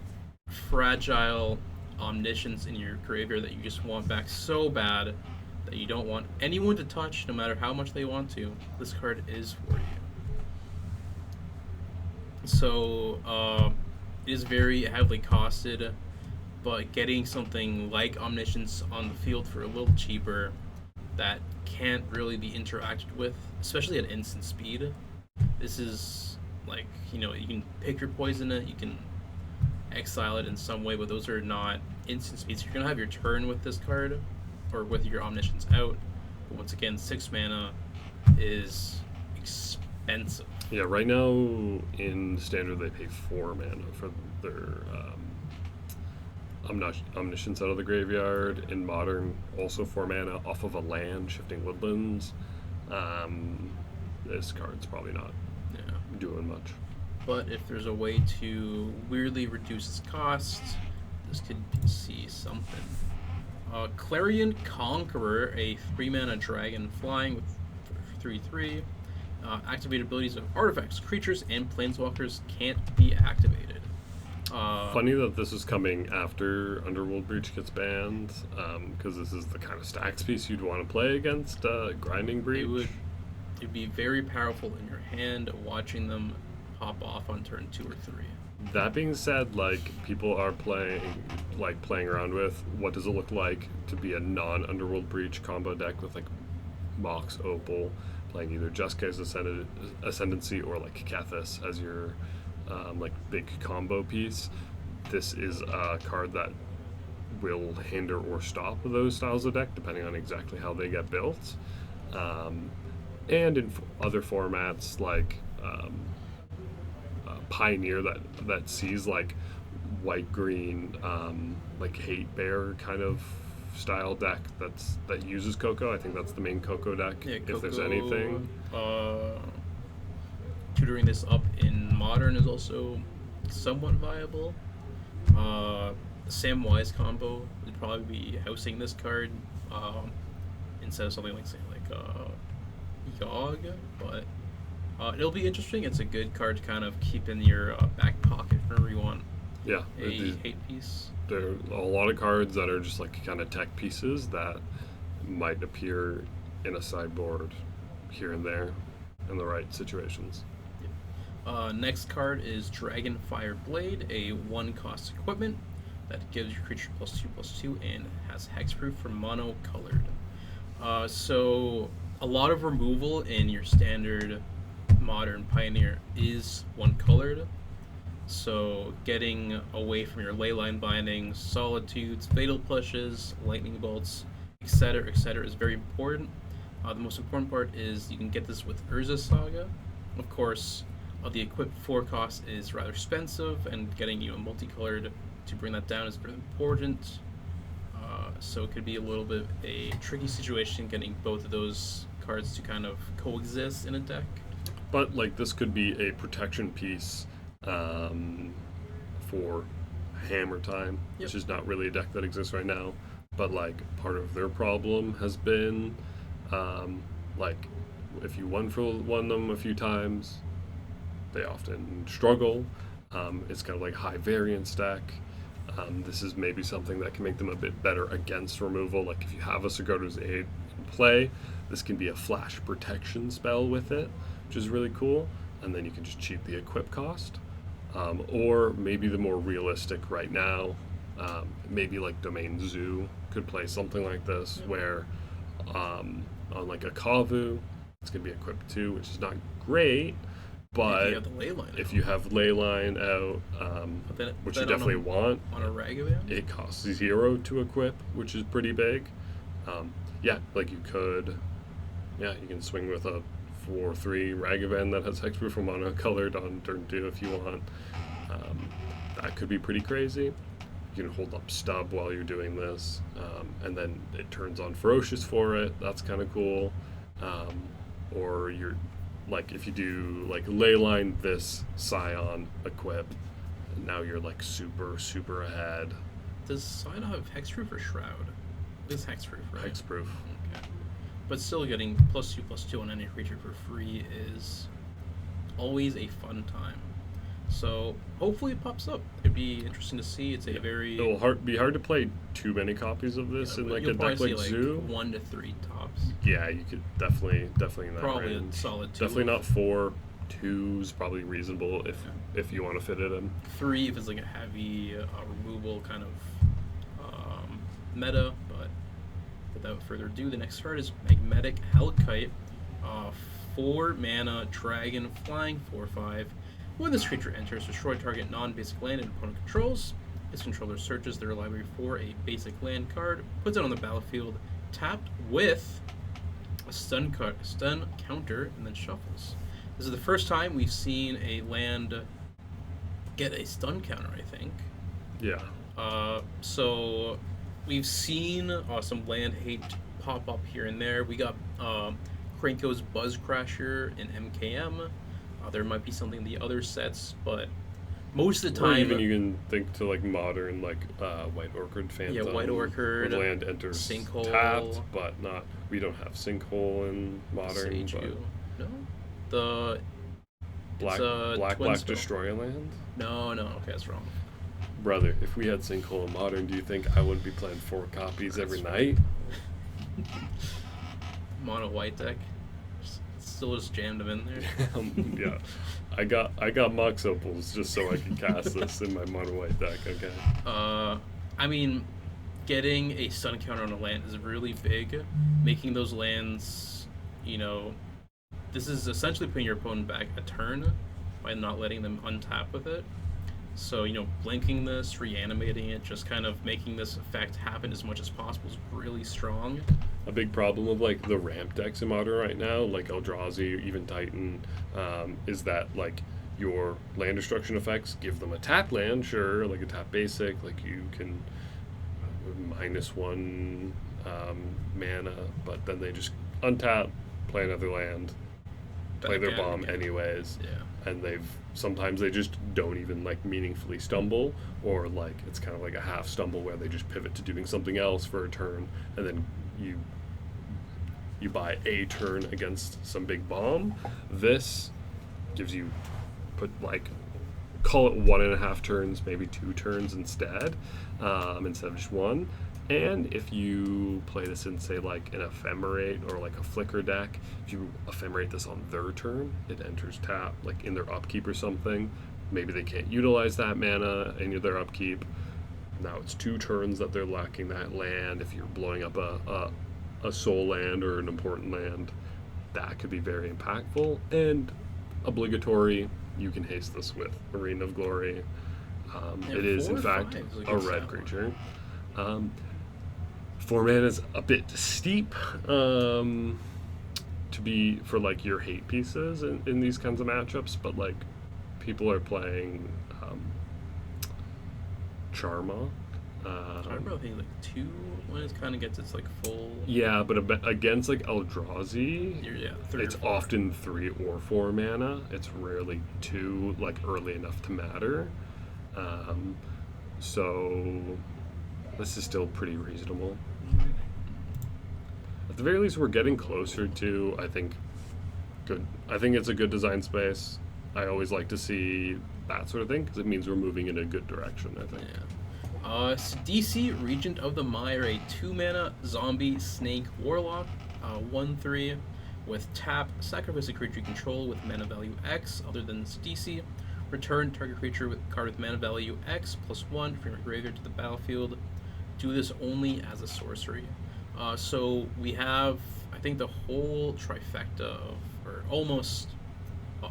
fragile omniscience in your graveyard that you just want back so bad that you don't want anyone to touch no matter how much they want to, this card is for you. So it is very heavily costed, but getting something like Omniscience on the field for a little cheaper that can't really be interacted with, especially at instant speed. This is like, you can pick your poison, exile it in some way, but those are not instant speeds. You're gonna have your turn with this card, or with your Omniscience out. But once again, 6 mana is expensive. Yeah, right now in Standard they pay 4 mana for their Omniscience out of the graveyard. In Modern, also 4 mana off of a land, Shifting Woodlands. This card's probably not doing much. But if there's a way to weirdly reduce its cost, this could see something. Clarion Conqueror, a 3 mana dragon flying with 3/3. Activated abilities of artifacts, creatures, and planeswalkers can't be activated. Funny that this is coming after Underworld Breach gets banned, because this is the kind of stacks piece you'd want to play against Grinding Breach. It'd be very powerful in your hand, watching them pop off on turn 2 or 3. That being said, like, people are playing around with what does it look like to be a non-Underworld Breach combo deck with like Mox Opal, playing either Jeske's Ascendancy or like Kethis as your like big combo piece. This is a card that will hinder or stop those styles of deck depending on exactly how they get built. And in other formats like Pioneer that sees like white green like Hate Bear kind of style deck that uses Coco. I think that's the main Coco deck, if there's anything. Tutoring this up in Modern is also somewhat viable. Samwise combo would probably be housing this card instead of something like, say, like Yogg, but it'll be interesting. It's a good card to kind of keep in your back pocket whenever you want a hate piece. There are a lot of cards that are just like kind of tech pieces that might appear in a sideboard here and there in the right situations. Next card is Dragonfire Blade, a 1-cost equipment that gives your creature +2/+2 and has hexproof for mono-colored. So a lot of removal in your standard Modern Pioneer is 1-colored. So getting away from your Leyline Bindings, Solitudes, Fatal Pushes, Lightning Bolts, etc., is very important. The most important part is you can get this with Urza Saga. Of course, the equipped 4 cost is rather expensive, and getting you a multicolored to bring that down is very important. So it could be a little bit a tricky situation getting both of those cards to kind of coexist in a deck. But like this could be a protection piece for Hammer Time, which is not really a deck that exists right now. But like part of their problem has been like if you won them a few times, they often struggle. It's kind of like high variance deck. This is maybe something that can make them a bit better against removal. Like if you have a Sigardo's Aid in play, this can be a flash protection spell with it, which is really cool. And then you can just cheat the equip cost. Or maybe the more realistic right now, maybe like Domain Zoo could play something like this, where on like a Kavu, it's going to be equipped too, which is not great. But if you have Leyline out, which you definitely want, on a Ragavan, it costs 0 to equip, which is pretty big. Like you can swing with a 4/3 Ragavan that has hexproof for mono colored on turn 2 if you want. That could be pretty crazy. You can hold up Stub while you're doing this, and then it turns on Ferocious for it. That's kind of cool. Or you're like if you do like Leyline this Scion equip, now you're like super ahead. Does Scion have hexproof or Shroud? It is hexproof, right? Hexproof. Okay. But still getting +2/+2 on any creature for free is always a fun time. So hopefully it pops up. It'd be interesting to see. It's a very... It'll be hard to play too many copies of this in like a deck like Zoo. 1 to 3 tops. Yeah, you could definitely in that probably range. A solid 2. Definitely not 4. 2's probably reasonable if you want to fit it in. 3 if it's like a heavy removal kind of meta, but without further ado, the next card is Magnetic Hellkite, 4 mana dragon flying 4/5. When this creature enters, destroy target non-basic land and opponent controls. Its controller searches their library for a basic land card, puts it on the battlefield, tapped with a stun counter, and then shuffles. This is the first time we've seen a land get a stun counter, I think. Yeah. So we've seen some land hate pop up here and there. We got Krenko's Buzz Crasher in MKM. There might be something in the other sets, but most of the time, or even you can think to like modern, like White Orchid Phantom. Yeah, White Orchid. Where land enters Sinkhole. tapped, but not. We don't have Sinkhole in modern. Seiju. No, the Black destroy a land. No, okay, that's wrong. Brother, if we had Sinkhole in modern, do you think I wouldn't be playing 4 copies every night? Mono white deck. Still just jammed them in there. Yeah, I got Mox Opals just so I can cast this in my mono white deck. Okay. I mean, getting a stun counter on a land is really big. Making those lands, this is essentially putting your opponent back a turn by not letting them untap with it. So, blinking this, reanimating it, just kind of making this effect happen as much as possible is really strong. A big problem of like the ramp decks in modern right now, like Eldrazi, even Titan, is that like your land destruction effects give them a tap land, sure, like a tap basic, like you can -1 mana, but then they just untap, play another land, play their bomb anyways. Yeah. And sometimes they just don't even like meaningfully stumble, or like it's kind of like a half stumble where they just pivot to doing something else for a turn, and then you buy a turn against some big bomb. This gives you call it 1.5 turns, maybe 2 turns instead of just 1. And if you play this in, say, like an Ephemerate or like a Flicker deck, if you Ephemerate this on their turn, it enters tap, like in their upkeep or something. Maybe they can't utilize that mana in their upkeep. Now it's 2 turns that they're lacking that land. If you're blowing up a soul land or an important land, that could be very impactful. And obligatory, you can haste this with Arena of Glory. It is, in fact, a red creature. 4 mana is a bit steep to be for like your hate pieces in these kinds of matchups, but like people are playing Charma. I remember thinking like 2 when it kind of gets its like full. Yeah, but against like Eldrazi, 3 it's often 3 or 4 mana. It's rarely 2, like early enough to matter. So this is still pretty reasonable. At the very least, we're getting closer to, I think it's a good design space. I always like to see that sort of thing because it means we're moving in a good direction, I think. Yeah. DC, Regent of the Mire, a 2 mana zombie snake warlock, 1/3 with tap, sacrifice a creature you control with mana value X other than DC. Return target creature with card with mana value X +1 from your graveyard to the battlefield. Do this only as a sorcery. So we have, I think, the whole trifecta or almost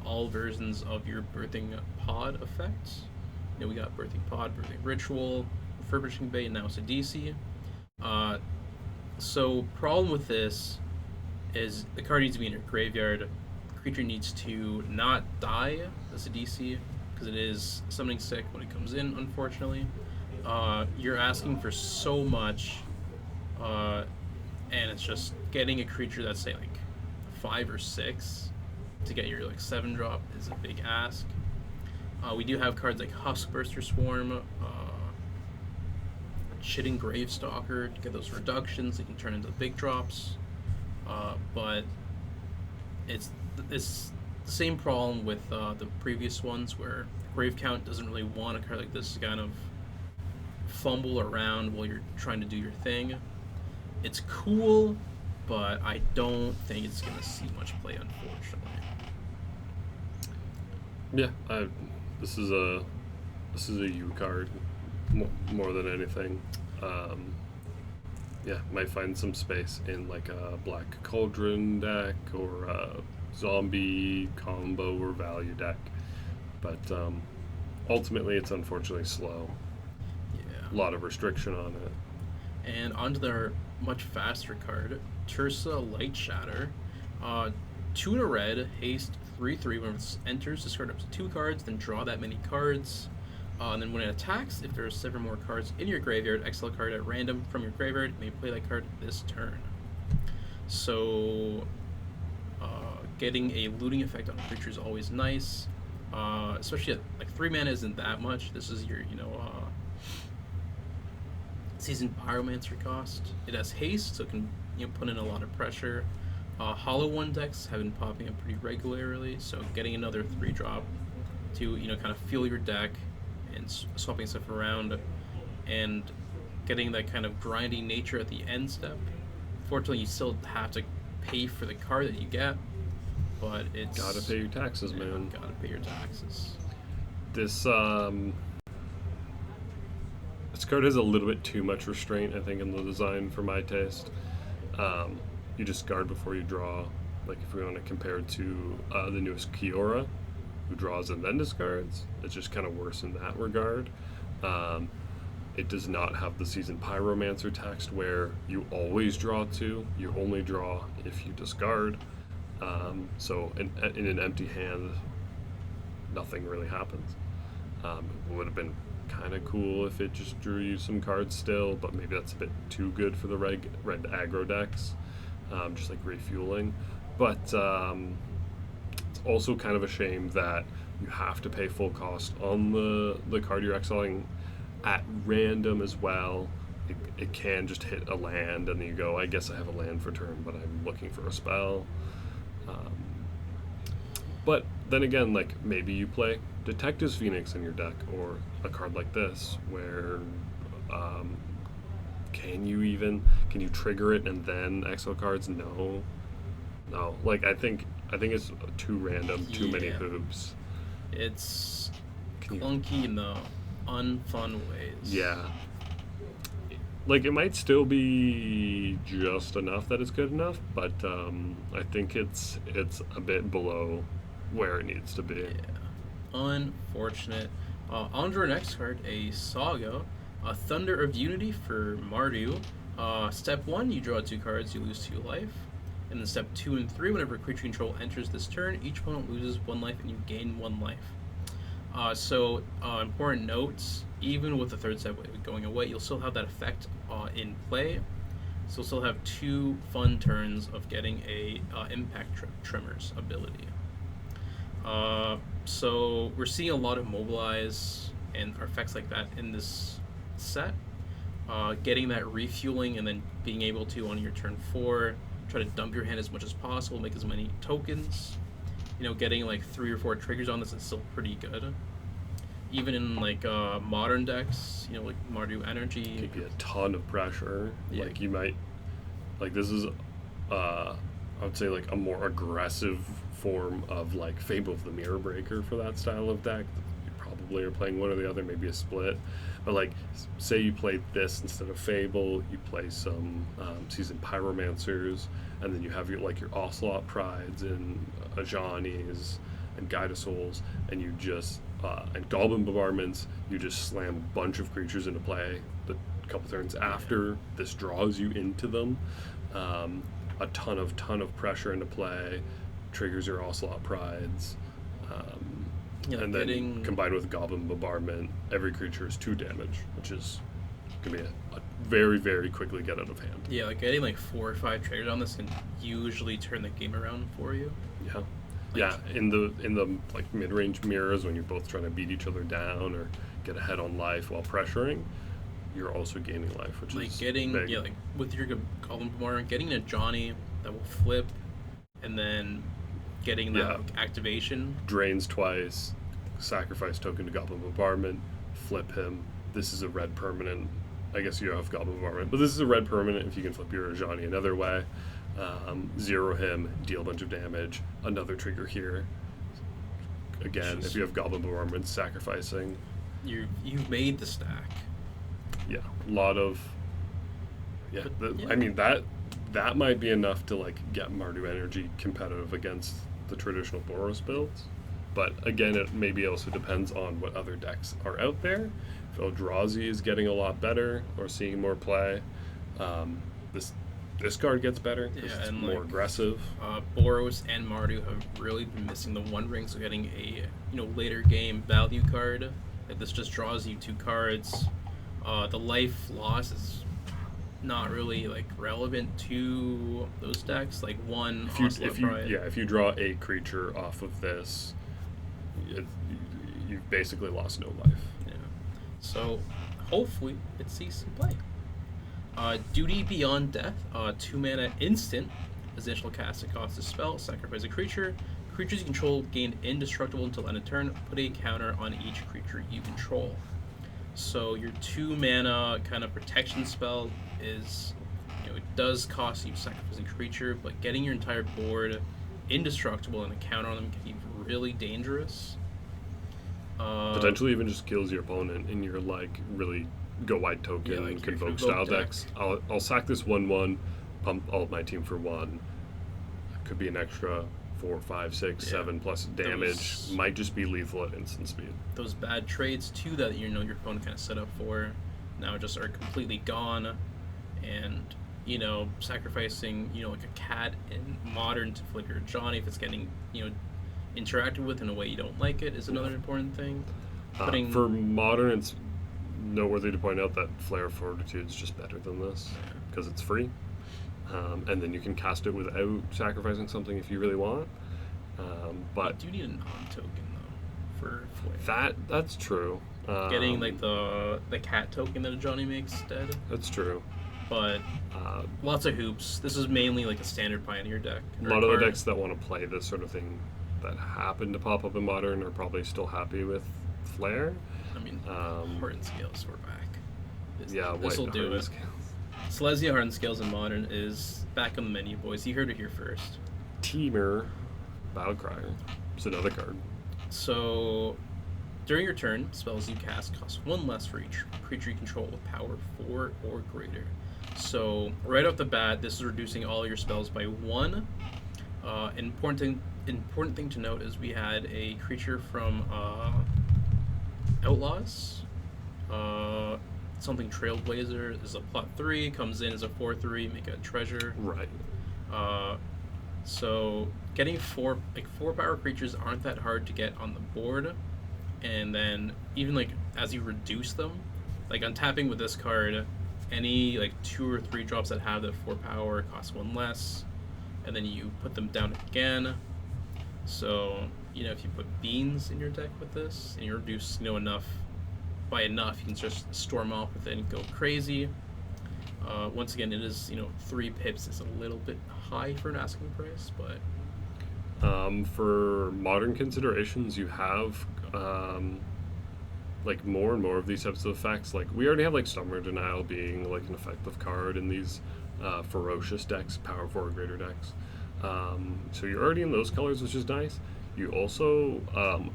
all versions of your Birthing Pod effects. We got Birthing Pod, Birthing Ritual, Refurbishing Bay, and now it's a DC. So problem with this is the card needs to be in your graveyard. The creature needs to not die as a DC because it is summoning sick when it comes in, unfortunately. You're asking for so much, and it's just getting a creature that's, say, like 5 or 6 to get your like 7-drop is a big ask. We do have cards like Huskburster Swarm, Chitting Gravestalker to get those reductions. They can turn into big drops, but it's the same problem with the previous ones where Grave Count doesn't really want a card like this to kind of fumble around while you're trying to do your thing. It's cool, but I don't think it's going to see much play, unfortunately. Yeah, this is a U card more than anything. Might find some space in like a Black Cauldron deck or a zombie combo or value deck. but ultimately it's unfortunately slow. A Yeah. lot of restriction on it. And onto their much faster card, Tursa Light Shatter. Uh, 2 in a red, haste 3/3. When it enters, discard up to 2 cards, then draw that many cards. And then when it attacks, if there are 7 more cards in your graveyard, exile a card at random from your graveyard. You may play that card this turn. So, getting a looting effect on a creature is always nice. Especially at like 3 mana isn't that much. This is your, Seasoned Pyromancer cost. It has haste, so it can put in a lot of pressure. Hollow One decks have been popping up pretty regularly, so getting another 3-drop to kind of fuel your deck and swapping stuff around and getting that kind of grinding nature at the end step. Fortunately, you still have to pay for the card that you get, but it's Gotta pay your taxes, man. Gotta pay your taxes. This card has a little bit too much restraint, I think, in the design for my taste. You discard before you draw. Like if we want to compare it to the newest Kiora, who draws and then discards, it's just kind of worse in that regard. It does not have the Seasoned Pyromancer text where you always draw 2. You only draw if you discard. So in an empty hand, nothing really happens. It would have been kind of cool if it just drew you some cards still, but maybe that's a bit too good for the red aggro decks, just like refueling. But it's also kind of a shame that you have to pay full cost on the card you're exiling at random as well. It can just hit a land and then you go, I guess I have a land for turn, but I'm looking for a spell. But then again, like maybe you play Detective's Phoenix in your deck, or a card like this, where can you trigger it and then exile cards? No. Like I think it's too random, too many hoops. It's clunky in the unfun ways. Yeah. Like it might still be just enough that it's good enough, but I think it's a bit below where it needs to be. Yeah. Unfortunate. On to our next card, a Saga, a Thunder of Unity for Mardu. Step 1, you draw 2 cards, you lose 2 life. And then step 2 and 3, whenever creature control enters this turn, each opponent loses 1 life and you gain 1 life. Important notes, even with the third step going away, you'll still have that effect in play. So you'll still have 2 fun turns of getting a Impact Tremors ability. So we're seeing a lot of Mobilize and effects like that in this set. Getting that refueling and then being able to, on your turn 4, try to dump your hand as much as possible, make as many tokens. Getting like 3 or 4 triggers on this is still pretty good. Even in like modern decks, like Mardu Energy. Could be a ton of pressure. Yeah. Like you might, like this is, I would say like a more aggressive form of like Fable of the Mirror Breaker for that style of deck. You probably are playing one or the other, maybe a split. But like, say you played this instead of Fable, you play some Seasoned Pyromancers, and then you have your Ocelot Prides and Ajani's and Guide of Souls, and you just and Goblin Bombardments, you just slam a bunch of creatures into play the couple turns after this draws you into them. A ton of pressure into play, triggers your Ocelot Prides, and then combined with Goblin Bombardment, every creature is 2 damage, which is gonna be a very, very quickly get out of hand. Yeah, like getting like 4 or 5 triggers on this can usually turn the game around for you. Yeah. Yeah, in the like mid-range mirrors when you're both trying to beat each other down or get ahead on life while pressuring, you're also gaining life, which like is getting big. like with your Goblin Bombardment, getting a Johnny that will flip, and then getting that activation. Drains twice, sacrifice token to Goblin Bombardment, flip him. This is a red permanent. I guess you have Goblin Bombardment, but this is a red permanent if you can flip your Johnny another way. Zero him, deal a bunch of damage, another trigger here. Again, if you have Goblin Bombardment, sacrificing. You've made the stack. Yeah, a lot of. Yeah, I mean that might be enough to like get Mardu Energy competitive against the traditional Boros builds. But again, it maybe also depends on what other decks are out there. If Eldrazi is getting a lot better or seeing more play, this card gets better because it's and more like, aggressive. Boros and Mardu have really been missing the One Ring, so getting a later game value card like this just draws you 2 cards. The life loss is not really like relevant to those decks. Like one, if you draw a creature off of this, you've basically lost no life. Yeah. So hopefully it sees some play. Duty Beyond Death, 2 mana instant. As initial cast, it costs a spell, sacrifice a creature. Creatures you control gain indestructible until end of turn. Put a counter on each creature you control. So your 2 mana kind of protection spell is, it does cost you to sacrifice a creature, but getting your entire board indestructible and a counter on them can be really dangerous. Potentially even just kills your opponent in your like really go wide token convoke style decks. I'll sack this 1/1, pump all of my team for 1. Could be an extra 4, 5, 6, 7 plus damage. Might just be lethal at instant speed. Those bad trades too that your opponent kind of set up for now just are completely gone, and sacrificing like a cat in Modern to flip your Johnny if it's getting interacted with in a way you don't like it is another important thing. For Modern, it's noteworthy to point out that Flare of Fortitude is just better than this because it's free, and then you can cast it without sacrificing something if you really want. But you do need a non-token though for Flare. That's true. Getting like the cat token that a Johnny makes instead. That's true. But lots of hoops. This is mainly like a standard Pioneer deck. A lot of the decks that want to play this sort of thing that happen to pop up in Modern are probably still happy with Flare. I mean, Hardened Scales, we're back. This will do it. Silesia Hardened Scales in Modern is back on the menu, boys. You heard it here first. Teamer, Battlecryer. It's another card. So, during your turn, spells you cast cost 1 less for each creature you control with power 4 or greater. So, right off the bat, this is reducing all your spells by 1. Important thing to note is we had a creature from Outlaws, something Trailblazer is a plot 3, comes in as a 4/3, make a treasure. Right. So getting 4 power creatures aren't that hard to get on the board, and then even like as you reduce them, like untapping with this card, any like 2 or 3 drops that have that 4 power cost 1 less, and then you put them down again. So if you put beans in your deck with this and you reduce enough, you can just storm off with it and go crazy. Once again, it is 3 pips is a little bit high for an asking price, but for Modern considerations, you have like more and more of these types of effects. Like we already have like Summer Denial being like an effective card in these ferocious decks, power 4 or greater decks. So you're already in those colors, which is nice. You also,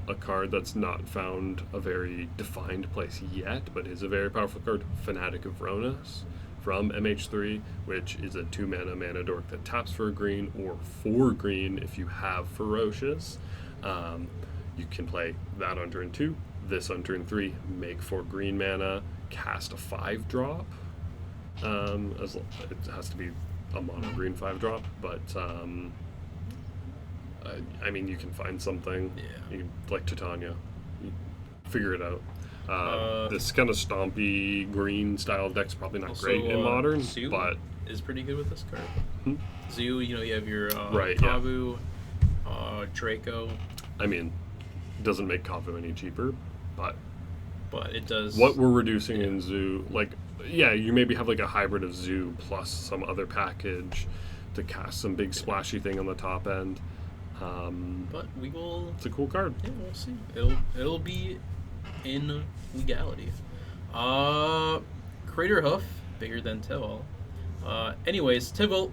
a card that's not found a very defined place yet, but is a very powerful card, Fanatic of Ronas from MH3, which is a 2 mana dork that taps for a green or 4 green if you have Ferocious. You can play that on turn 2, this on turn 3, make 4 green mana, cast a 5-drop. It has to be a mono green 5-drop, but I mean, you can find something. Yeah. You like Titania. You figure it out. This kind of stompy green style deck's probably not also, great in Modern, Zoo but is pretty good with this card. Zoo, you have your right, Kavu, Draco. I mean, it doesn't make Kavu any cheaper, but it does. What we're reducing in Zoo, like, you maybe have like a hybrid of Zoo plus some other package to cast some big splashy thing on the top end. But we will. It's a cool card. Yeah, we'll see. It'll be in legality. Crater Hoof, bigger than Tivol. Anyways, Tivol,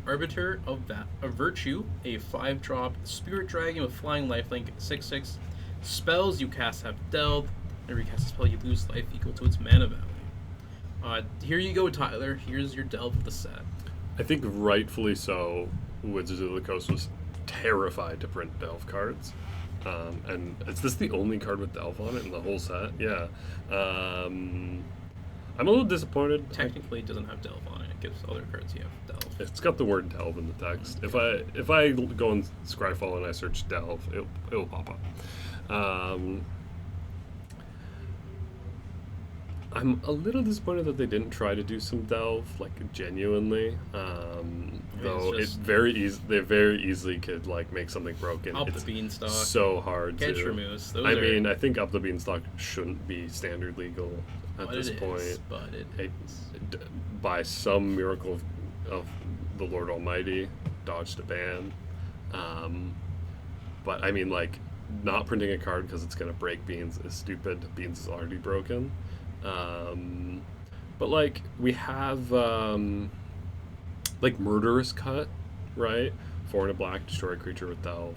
Arbiter of Virtue, a 5-drop spirit dragon with flying lifelink, 6/6. Spells you cast have delve. Every cast a spell you lose life equal to its mana value. Here you go, Tyler. Here's your delve of the set. I think rightfully so, Wizards of the Coast was terrified to print delve cards. And is this the only card with Delve on it in the whole set? Yeah. I'm a little disappointed. Technically, it doesn't have Delve on it. It gives other cards you have Delve. It's got the word Delve in the text. If I go on Scryfall and I search Delve, it'll pop up. I'm a little disappointed that they didn't try to do some Delve, like, genuinely. Though it's they very easily could, like, make something broken. Up It's the beanstalk. so hard Catch to. removes. I mean, I think Up the Beanstalk shouldn't be standard legal at but this it point. is, but it is. By some miracle of the Lord Almighty, dodged a ban. But I mean, like, not printing a card because it's gonna break Beans is stupid. Beans is already broken. But like we have like Murderous Cut, right? 4 and a black, destroy a creature with Delve.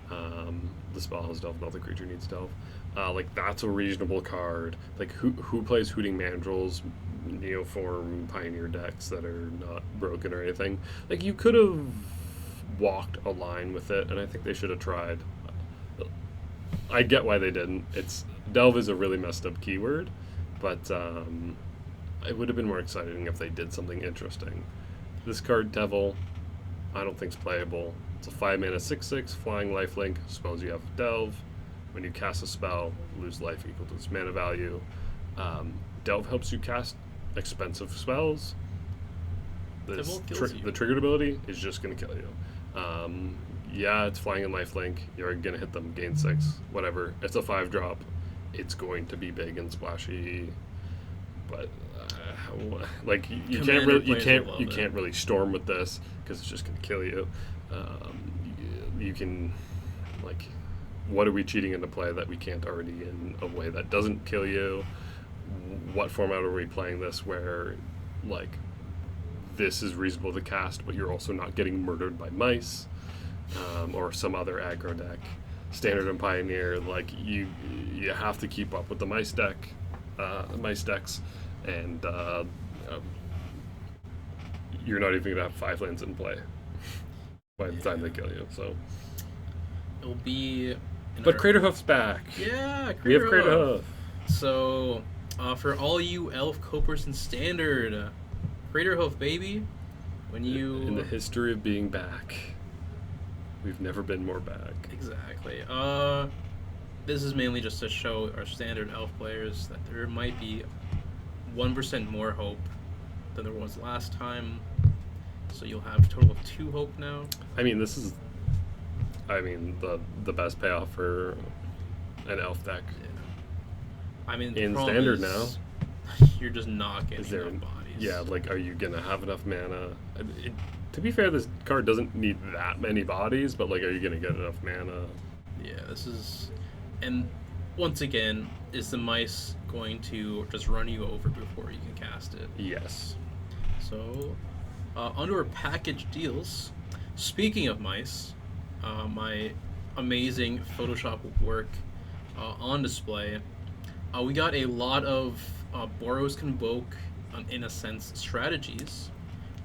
The spell has Delve, not the creature needs Delve. Like that's a reasonable card. Like who plays Hooting Mandrills, Neoform Pioneer decks that are not broken or anything? Like you could have walked a line with it, and I think they should have tried. I get why they didn't. Delve is a really messed up keyword, but it would have been more exciting if they did something interesting. This card, Devil, I don't think it's playable. It's a 5-mana 6/6 flying lifelink. Suppose you have Delve. When you cast a spell, lose life equal to its mana value. Delve helps you cast expensive spells. The triggered ability is just going to kill you. Yeah, it's flying and lifelink. You're going to hit them, gain 6, whatever. It's a 5-drop. It's going to be big and splashy, but like you can't really storm with this because it's just going to kill you. You can, like, what are we cheating into play that we can't already in a way that doesn't kill you? What format are we playing this where, like, this is reasonable to cast, but you're also not getting murdered by mice or some other aggro deck? Standard and Pioneer, like you have to keep up with the mice decks, and you're not even gonna have 5 lands in play by the time they kill you. So it'll be. But Craterhoof's back. Yeah, we have Craterhoof. So for all you elf copers in Standard, Craterhoof, baby. When you in the history of being back, we've never been more back. Exactly. This is mainly just to show our Standard elf players that there might be 1% more hope than there was last time. So you'll have a total of 2 hope now. I mean, this is, the best payoff for an elf deck. Yeah. I mean, in Standard now, you're just not getting enough bodies. Yeah, like, are you gonna have enough mana? To be fair, this card doesn't need that many bodies, but, like, are you gonna get enough mana? Yeah, this is, and once again, is the mice going to just run you over before you can cast it? Yes. So, under our package deals, speaking of mice, my amazing Photoshop work on display, we got a lot of Boros Convoke, in a sense, strategies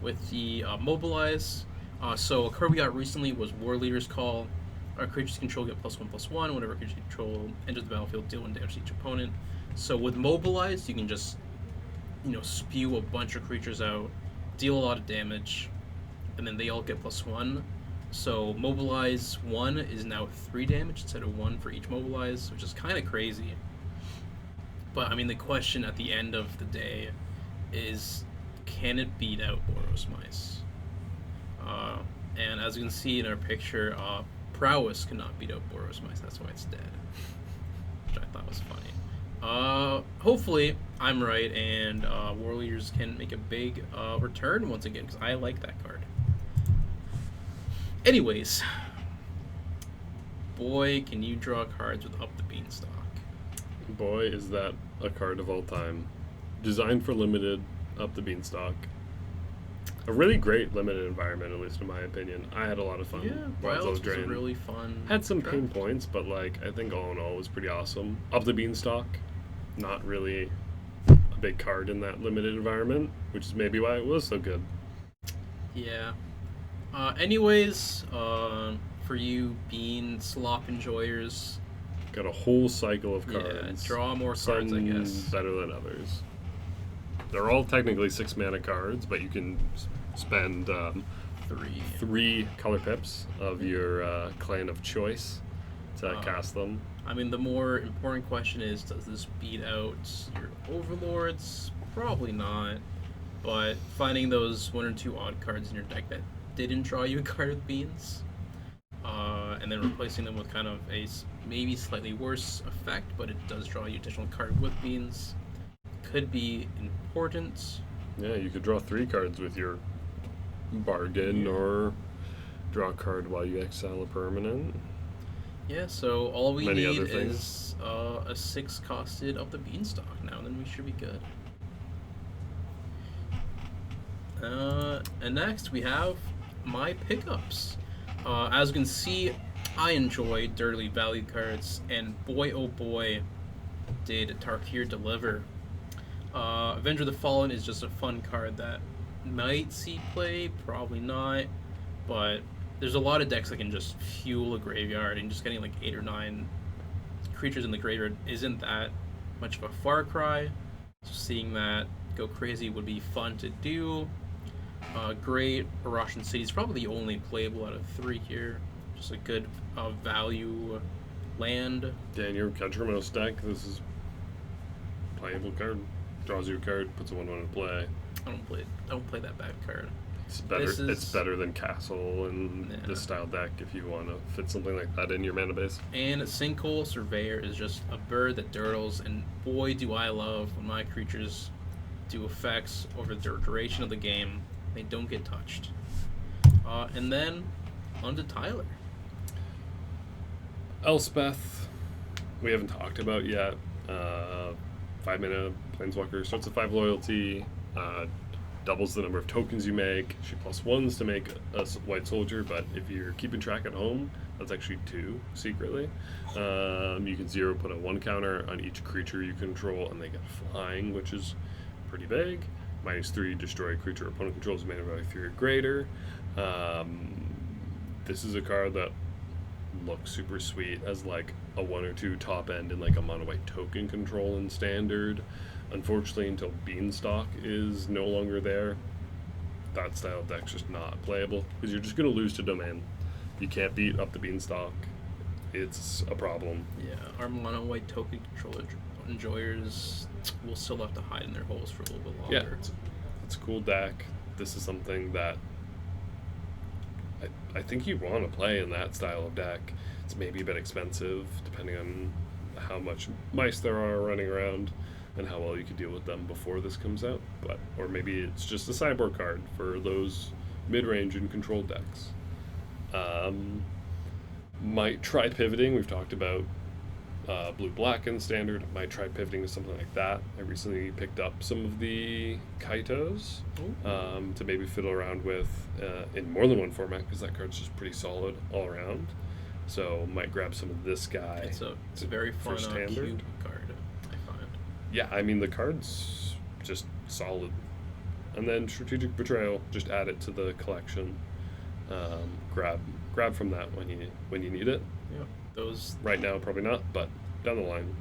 with the Mobilize. So a card we got recently was War Leader's Call. Our creatures control get +1/+1. Whenever creatures control enters the battlefield, deal 1 damage to each opponent. So with Mobilize, you can just, spew a bunch of creatures out, deal a lot of damage, and then they all get +1. So Mobilize 1 is now 3 damage instead of 1 for each Mobilize, which is kind of crazy. But I mean, the question at the end of the day is, can it beat out Boros Mice? And as you can see in our picture, Prowess cannot beat out Boros Mice. That's why it's dead, which I thought was funny. Hopefully, I'm right, and War Leaders can make a big return once again, because I like that card. Anyways, boy, can you draw cards with Up the Beanstalk. Boy, is that a card of all time. Designed for limited, Up the Beanstalk. A really great limited environment, at least in my opinion. I had a lot of fun. Yeah, Wilds was really fun. Had some pain points, but, like, I think all in all it was pretty awesome. Up the Beanstalk, not really a big card in that limited environment, which is maybe why it was so good. Yeah. Anyways, for for you bean slop enjoyers. Got a whole cycle of cards. Yeah, draw more Some cards, I guess. better than others. They're all technically 6 mana cards, but you can spend 3 color pips of your clan of choice to cast them. I mean, the more important question is, does this beat out your overlords? Probably not. But finding those 1 or 2 odd cards in your deck that didn't draw you a card with beans, and then replacing them with kind of a maybe slightly worse effect, but it does draw you additional card with beans, could be important. Yeah, you could draw 3 cards with your bargain, or draw a card while you exile a permanent. Yeah, so all we Many need other things. is a 6 costed of the beanstalk now, and then we should be good. And next we have my pickups. As you can see, I enjoy dirtily valued cards, and boy oh boy did Tarkir deliver. Avenger the Fallen is just a fun card that might see play, probably not, but there's a lot of decks that can just fuel a graveyard, and just getting like 8 or 9 creatures in the graveyard isn't that much of a far cry. So seeing that go crazy would be fun to do. Great Russian City is probably the only playable out of 3 here. Just a good value land. Yeah, in your Countrymouse deck, this is playable card. Draws you a card, puts a 1/1 in play. I don't play that bad card. It's better. It's better than Castle and this style deck if you want to fit something like that in your mana base. And Sinkhole Surveyor is just a bird that dirtles, and boy do I love when my creatures do effects over the duration of the game. They don't get touched. And then on to Tyler. Elspeth, we haven't talked about yet. 5 mana Planeswalker, starts at 5 loyalty, doubles the number of tokens you make. She +1s to make a white soldier, but if you're keeping track at home, that's actually 2 secretly. You can 0 put a 1 counter on each creature you control, and they get flying, which is pretty big. -3, destroy a creature opponent controls mana value 3 or greater. This is a card that looks super sweet as like a 1 or 2 top end in like a mono white token control in standard. Unfortunately, until Beanstalk is no longer there, that style deck's just not playable because you're just going to lose to Domain. You can't beat up the Beanstalk. It's a problem. Yeah, our mono white token controller enjoyers will still have to hide in their holes for a little bit longer. Yeah, it's a cool deck. This is something that I think you want to play in that style of deck. It's maybe a bit expensive depending on how much mice there are running around and how well you can deal with them before this comes out. Or maybe it's just a sideboard card for those mid-range and control decks. Might try pivoting. We've talked about blue-black in standard. Might try pivoting to something like that. I recently picked up some of the Kaitos to maybe fiddle around with in more than one format because that card's just pretty solid all around. So might grab some of this guy. It's a very fun cube card, I find. Yeah, I mean the card's just solid. And then Strategic Betrayal, just add it to the collection. Grab from that when you need it. Yeah, those right now probably not, but down the line.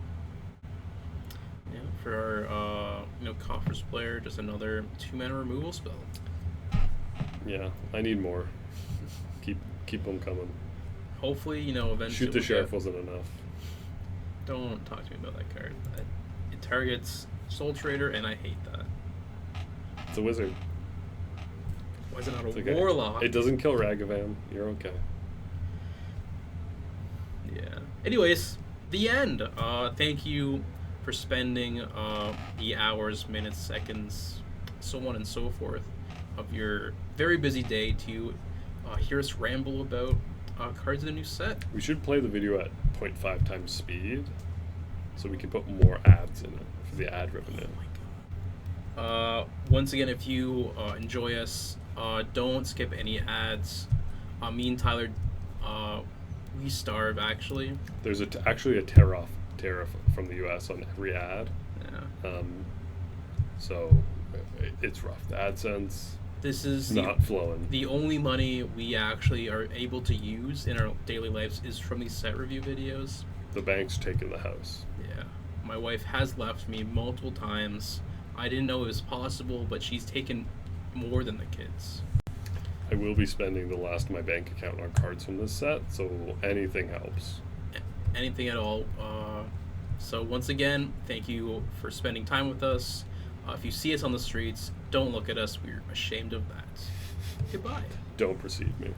Yeah, for our Coffers player, just another 2-mana removal spell. Yeah, I need more. keep them coming. Hopefully, eventually. Shoot the Sheriff wasn't enough. Don't talk to me about that card. It targets Soul Trader, and I hate that. It's a wizard. Why is it not a warlock? It doesn't kill Ragavan. You're okay. Yeah. Anyways, the end. Thank you for spending the hours, minutes, seconds, so on and so forth of your very busy day to hear us ramble about cards in the new set. We should play the video at 0.5 times speed so we can put more ads in it for the ad revenue. Oh my god. Once again, if you enjoy us, don't skip any ads. Me and Tyler, we starve actually. There's actually a tariff from the US on every ad. Yeah. So it's rough. The AdSense This is not flowing. the only money we actually are able to use in our daily lives is from these set review videos. The bank's taking the house. Yeah. My wife has left me multiple times. I didn't know it was possible, but she's taken more than the kids. I will be spending the last of my bank account on cards from this set, so anything helps. Anything at all. So once again, thank you for spending time with us. If you see us on the streets, don't look at us. We're ashamed of that. Goodbye. Don't precede me.